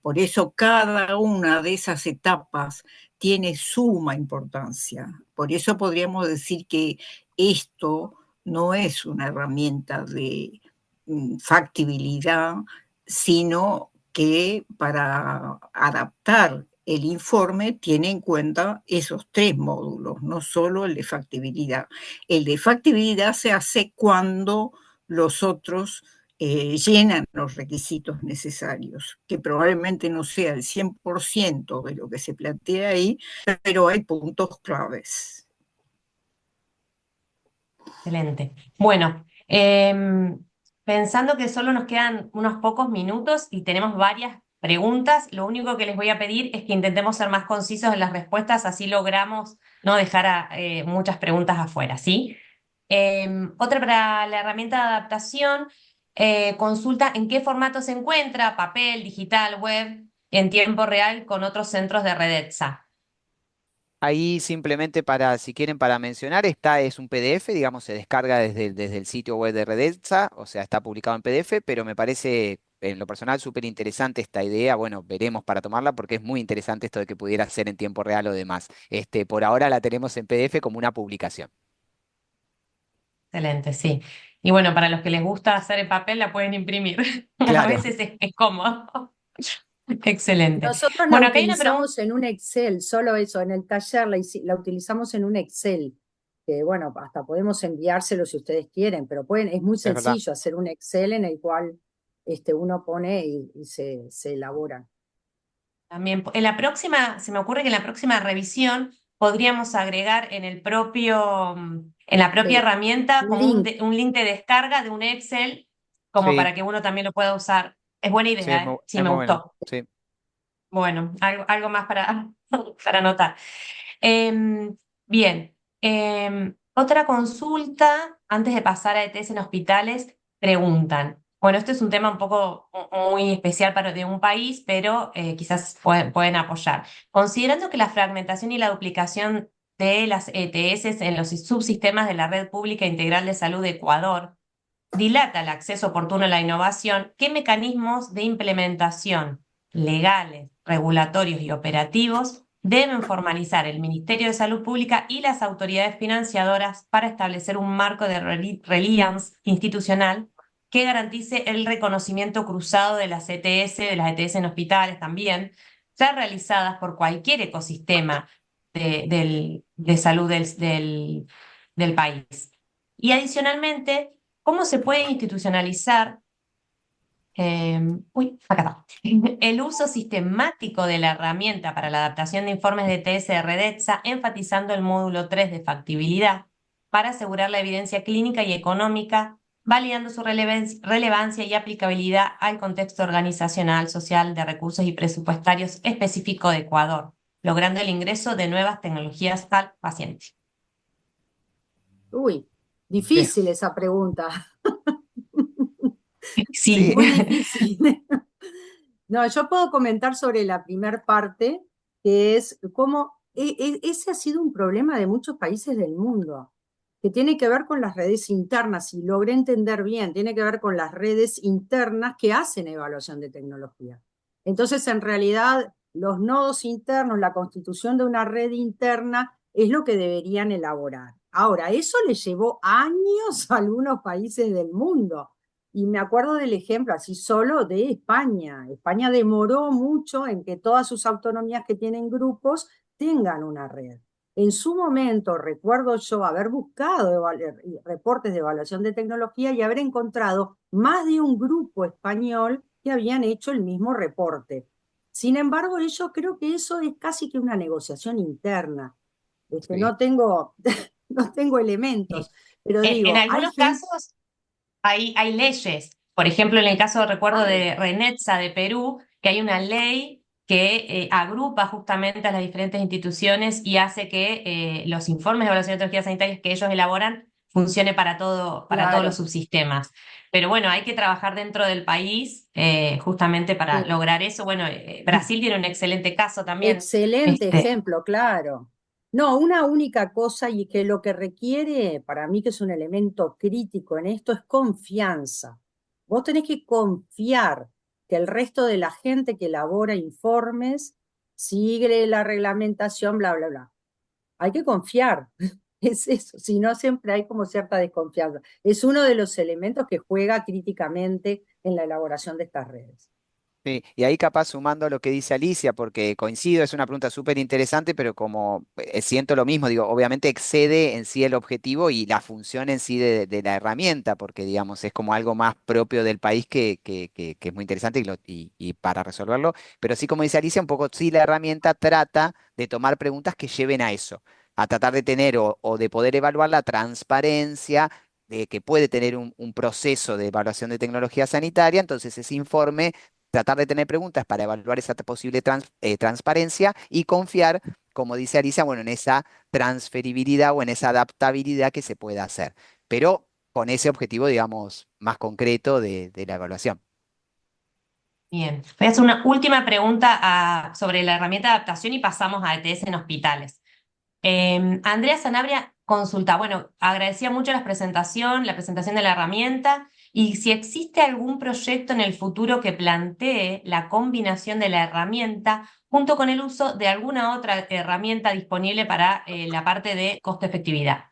Por eso cada una de esas etapas tiene suma importancia. Por eso podríamos decir que esto no es una herramienta de factibilidad, sino que para adaptar el informe tiene en cuenta esos tres módulos, no solo el de factibilidad. El de factibilidad se hace cuando los otros llenan los requisitos necesarios, que probablemente no sea el 100% de lo que se plantea ahí, pero hay puntos claves. Excelente. Bueno, pensando que solo nos quedan unos pocos minutos y tenemos varias preguntas, lo único que les voy a pedir es que intentemos ser más concisos en las respuestas, así logramos no dejar muchas preguntas afuera, ¿sí? Otra para la herramienta de adaptación, consulta en qué formato se encuentra, papel, digital, web, en tiempo real con otros centros de Redetsa. Ahí simplemente para, si quieren, para mencionar, es un PDF, digamos, se descarga desde el sitio web de Redensa, o sea, está publicado en PDF, pero me parece en lo personal súper interesante esta idea. Bueno, veremos para tomarla porque es muy interesante esto de que pudiera ser en tiempo real o demás. Por ahora la tenemos en PDF como una publicación. Excelente, sí. Y bueno, para los que les gusta hacer el papel, la pueden imprimir. A Claro, veces es cómodo. Excelente. Nosotros la Bueno, acá hay una pregunta. utilizamos en un Excel, solo eso, en el taller la utilizamos en un Excel, que bueno, hasta podemos enviárselo si ustedes quieren, pero es muy es verdad. sencillo hacer un Excel en el cual uno pone y se elabora. También, en la próxima, se me ocurre que en la próxima revisión podríamos agregar en la propia Sí, herramienta un como link. un link de descarga de un Excel, como Sí, para que uno también lo pueda usar. Es buena sí, idea, ¿eh? Sí, es me muy bueno. gustó. Sí. Bueno, algo más para, para anotar. Bien, otra consulta, antes de pasar a ETS en hospitales, preguntan. Bueno, esto es un tema un poco muy especial para de un país, pero quizás pueden apoyar. Considerando que la fragmentación y la duplicación de las ETS en los subsistemas de la Red Pública Integral de Salud de Ecuador dilata el acceso oportuno a la innovación, ¿qué mecanismos de implementación legales, regulatorios y operativos deben formalizar el Ministerio de Salud Pública y las autoridades financiadoras para establecer un marco de reliance institucional que garantice el reconocimiento cruzado de las ETS, de las ETS en hospitales también, ya realizadas por cualquier ecosistema de salud del país? Y adicionalmente, ¿cómo se puede institucionalizar acá está. El uso sistemático de la herramienta para la adaptación de informes de TS de Redetsa, enfatizando el módulo 3 de factibilidad para asegurar la evidencia clínica y económica, validando su relevancia y aplicabilidad al contexto organizacional, social, de recursos y presupuestarios específico de Ecuador, logrando el ingreso de nuevas tecnologías al paciente? Uy, Bien. difícil esa pregunta, Sí. Sí, muy difícil. No, yo puedo comentar sobre la primer parte, que es cómo ese ha sido un problema de muchos países del mundo, que tiene que ver con las redes internas, y logré entender bien, tiene que ver con las redes internas que hacen evaluación de tecnología. Entonces, en realidad, los nodos internos, la constitución de una red interna, es lo que deberían elaborar. Ahora, eso le llevó años a algunos países del mundo. Y me acuerdo del ejemplo así solo de España. España demoró mucho en que todas sus autonomías que tienen grupos tengan una red. En su momento, recuerdo yo haber buscado reportes de evaluación de tecnología y haber encontrado más de un grupo español que habían hecho el mismo reporte. Sin embargo, yo creo que eso es casi que una negociación interna. Sí. No tengo, no tengo elementos, Sí. pero En digo, hay algunos gente, casos hay leyes. Por ejemplo, en el caso, recuerdo claro, de Renetza de Perú, que hay una ley que agrupa justamente a las diferentes instituciones y hace que los informes de evaluación de tecnologías sanitarias que ellos elaboran funcione para todos los claro, subsistemas. Pero bueno, hay que trabajar dentro del país justamente para sí. lograr eso. Bueno, Brasil tiene un excelente caso también. Excelente Este, ejemplo, claro. No, una única cosa y que lo que requiere, para mí que es un elemento crítico en esto, es confianza. Vos tenés que confiar que el resto de la gente que elabora informes sigue la reglamentación, bla, bla, bla. Hay que confiar, es eso, si no siempre hay como cierta desconfianza. Es uno de los elementos que juega críticamente en la elaboración de estas redes. Sí, y ahí capaz sumando a lo que dice Alicia, porque coincido, es una pregunta súper interesante, pero como siento lo mismo, digo, obviamente excede en sí el objetivo y la función en sí de la herramienta, porque digamos, es como algo más propio del país que es muy interesante y para resolverlo, pero sí como dice Alicia, un poco sí la herramienta trata de tomar preguntas que lleven a eso, a tratar de tener o de poder evaluar la transparencia de que puede tener un proceso de evaluación de tecnología sanitaria, entonces ese informe tratar de tener preguntas para evaluar esa posible transparencia y confiar, como dice Alicia, bueno, en esa transferibilidad o en esa adaptabilidad que se pueda hacer, pero con ese objetivo, digamos, más concreto de la evaluación. Bien, voy a hacer una última pregunta sobre la herramienta de adaptación y pasamos a ETS en hospitales. Andrea Sanabria consulta, bueno, agradecía mucho la presentación de la herramienta y si existe algún proyecto en el futuro que plantee la combinación de la herramienta junto con el uso de alguna otra herramienta disponible para la parte de costo-efectividad.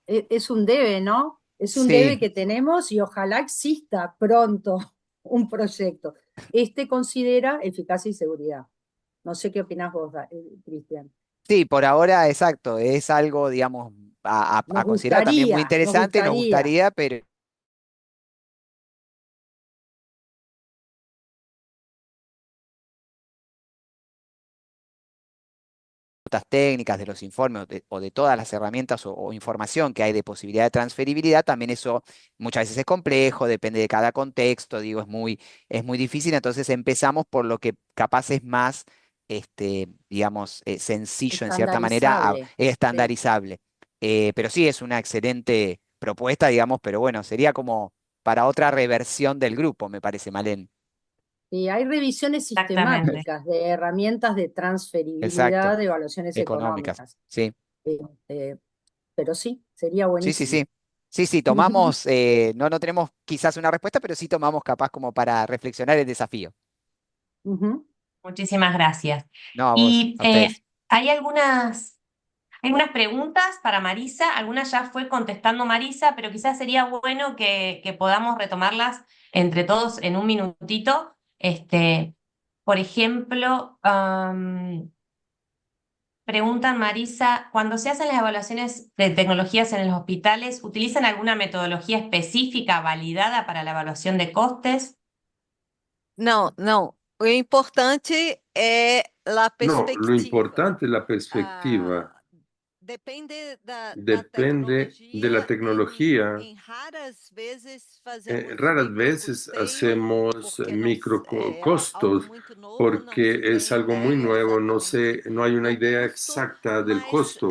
Es un debe, ¿no? Es un debe Sí, que tenemos y ojalá exista pronto un proyecto. Este considera eficacia y seguridad. No sé qué opinás vos, Cristian. sí, por ahora, exacto, es algo, digamos, a considerar también muy Nos interesante, nos gustaría. gustaría, pero notas técnicas de los informes o de todas las herramientas o información que hay de posibilidad de transferibilidad, también eso muchas veces es complejo, depende de cada contexto, digo, es muy difícil, entonces empezamos por lo que capaz es más, digamos, sencillo en cierta manera, Estandarizable. Sí. estandarizable. Pero sí, es una excelente propuesta, digamos, pero bueno, sería como para otra reversión del grupo, me parece, Malén. Y hay revisiones Exactamente. sistemáticas de herramientas de Exacto, transferibilidad de evaluaciones económicas, económicas. sí. Eh, eh, pero sí, sería Sí, sí, buenísimo. sí. Sí, sí, tomamos, no tenemos quizás una respuesta, pero sí tomamos capaz como para reflexionar el desafío. Ujú. Muchísimas gracias. No, a vos, Y a ustedes. hay algunas preguntas para Marisa, algunas ya fue contestando Marisa, pero quizás sería bueno que podamos retomarlas entre todos en un minutito. Por ejemplo, preguntan Marisa, cuando se hacen las evaluaciones de tecnologías en los hospitales, ¿utilizan alguna metodología específica validada para la evaluación de costes? Não, não. O importante é a No, lo perspectiva. importante es la perspectiva. Ah, depende da Depende de la tecnologia. tecnología. Em raras vezes fazemos Raras veces microcusteio, hacemos porque não, é algo microcostos muito novo, não se porque es tem algo muy ideia nuevo, exatamente no hay una do idea custo, exacta del mas costo,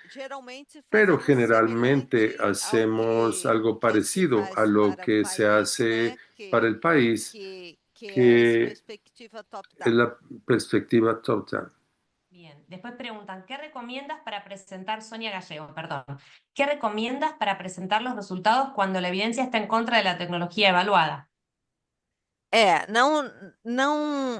geralmente pero fazemos generalmente semelhante ao hacemos algo que se parecido a faz lo para o que se país, hace né? para el país, Que é essa que perspectiva es top-down. la perspectiva top-down. Bien, después preguntan, ¿qué recomiendas para presentar, Sonia Gallego, perdón, ¿qué recomiendas para presentar los resultados cuando la evidencia está en contra de la tecnología evaluada?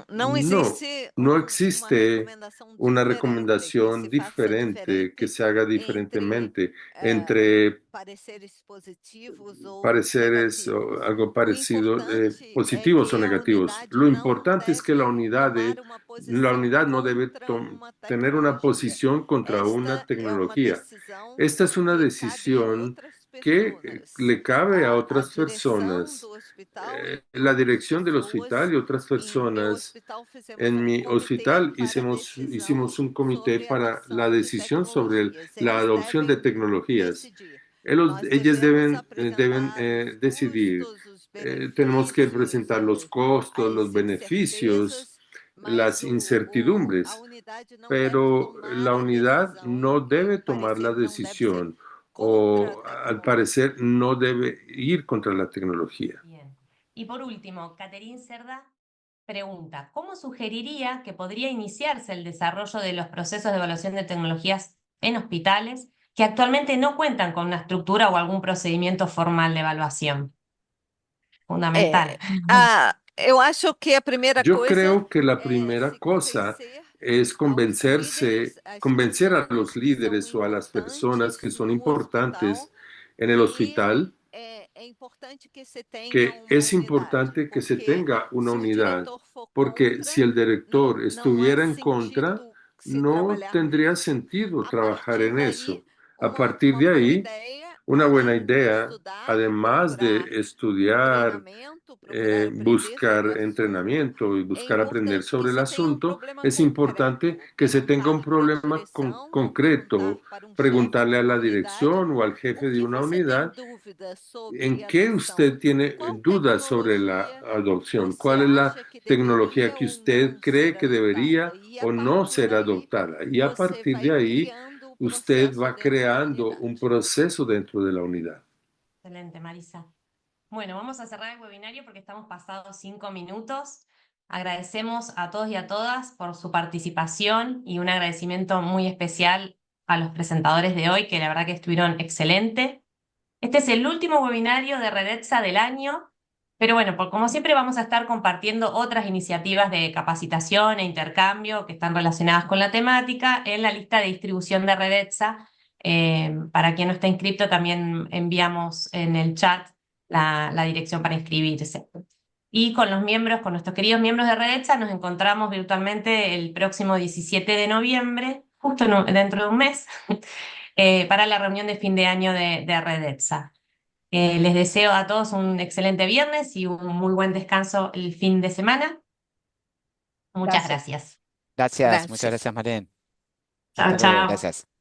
Não No, existe no uma existe recomendação una diferente, que recomendación se faça diferente, que diferente se haga entre diferentemente entre pareceres positivos ou pareceres o negativos. algo O parecido, importante é positivos o que a negativos. unidade Lo não importante es que deve tomar uma la posição unidad no debe contra uma tener una tecnologia. posición contra una Esta é uma tecnología. decisão Esta es una que cabe a decisión outras que pessoas. le cabe a A otras direção personas. do hospital e La outras dirección del pessoas. hospital y otras Em meu personas. hospital fizemos En mi comitê hospital para hicimos decisão un comité sobre para la adoção de decisión sobre tecnologias. la Eles adopción de devem tecnologías. decidir. Nós Ellos devemos deben apresentar os decidir. custos, os Tenemos que benefícios, presentar los costos, as los beneficios, incertezas, mas las a incertidumbres, unidade não deve pero tomar la a unidad decisão no e, debe ao tomar la parecer, não deve ser decisión contra a o al tecnologia. parecer no debe ir contra la tecnología. Bien. Y por último, Caterín Cerda pregunta, ¿cómo sugeriría que podría iniciarse el desarrollo de los procesos de evaluación de tecnologías en hospitales que actualmente no cuentan con una estructura o algún procedimiento formal de evaluación? Fundamental. Eu acho que a primeira Yo coisa creo que la é primera se cosa convencer es aos líderes, às convencer a los pessoas que são líderes o a las personas importantes que son no hospital importantes en el que hospital é importante que se tenha que uma es unidade, importante que se porque tenga una se o unidad, diretor for porque contra, si el director não há estuviera en contra, sentido se no trabalhar tendría nisso. sentido A trabajar partir en daí, eso. A partir uma de boa ahí, ideia, una buena além de idea, estudar e además de procurar estudiar, treinamento, procurar aprender sobre buscar o assunto, entrenamiento y é buscar aprender importante que sobre el se tenha um asunto, problema es importante concreto, que se tenga un perguntar para a problema direção ou perguntar concreto, para um chefe preguntarle de a uma la unidade dirección o al o jefe de que una você tem unidad dúvida sobre en qué adoção, usted tiene qual dudas sobre la tecnologia adopción, você cuál es la acha que tecnología deveria que ou usted não cree ser que adotada. debería E a o no partir ser daí, adoptada. Y a você partir de vai ahí, criando o usted processo va dentro da creando un unidade. proceso dentro de la unidad. Excelente, Marisa. Bueno, vamos a cerrar el webinario porque estamos pasados 5 minutos. Agradecemos a todos y a todas por su participación y un agradecimiento muy especial a los presentadores de hoy, que la verdad que estuvieron excelentes. Este es el último webinario de Redetsa del año, pero bueno, como siempre vamos a estar compartiendo otras iniciativas de capacitación e intercambio que están relacionadas con la temática en la lista de distribución de Redetsa. Para quien no está inscrito, también enviamos en el chat la dirección para inscribirse. Y con los miembros, con nuestros queridos miembros de Redetsa, nos encontramos virtualmente el próximo 17 de noviembre, justo dentro de un mes, para la reunión de fin de año de Redetsa. Les deseo a todos un excelente viernes y un muy buen descanso el fin de semana. Muchas Gracias. gracias. Gracias, muchas Gracias. gracias, Marlene. Chao, Hasta luego, chao. gracias.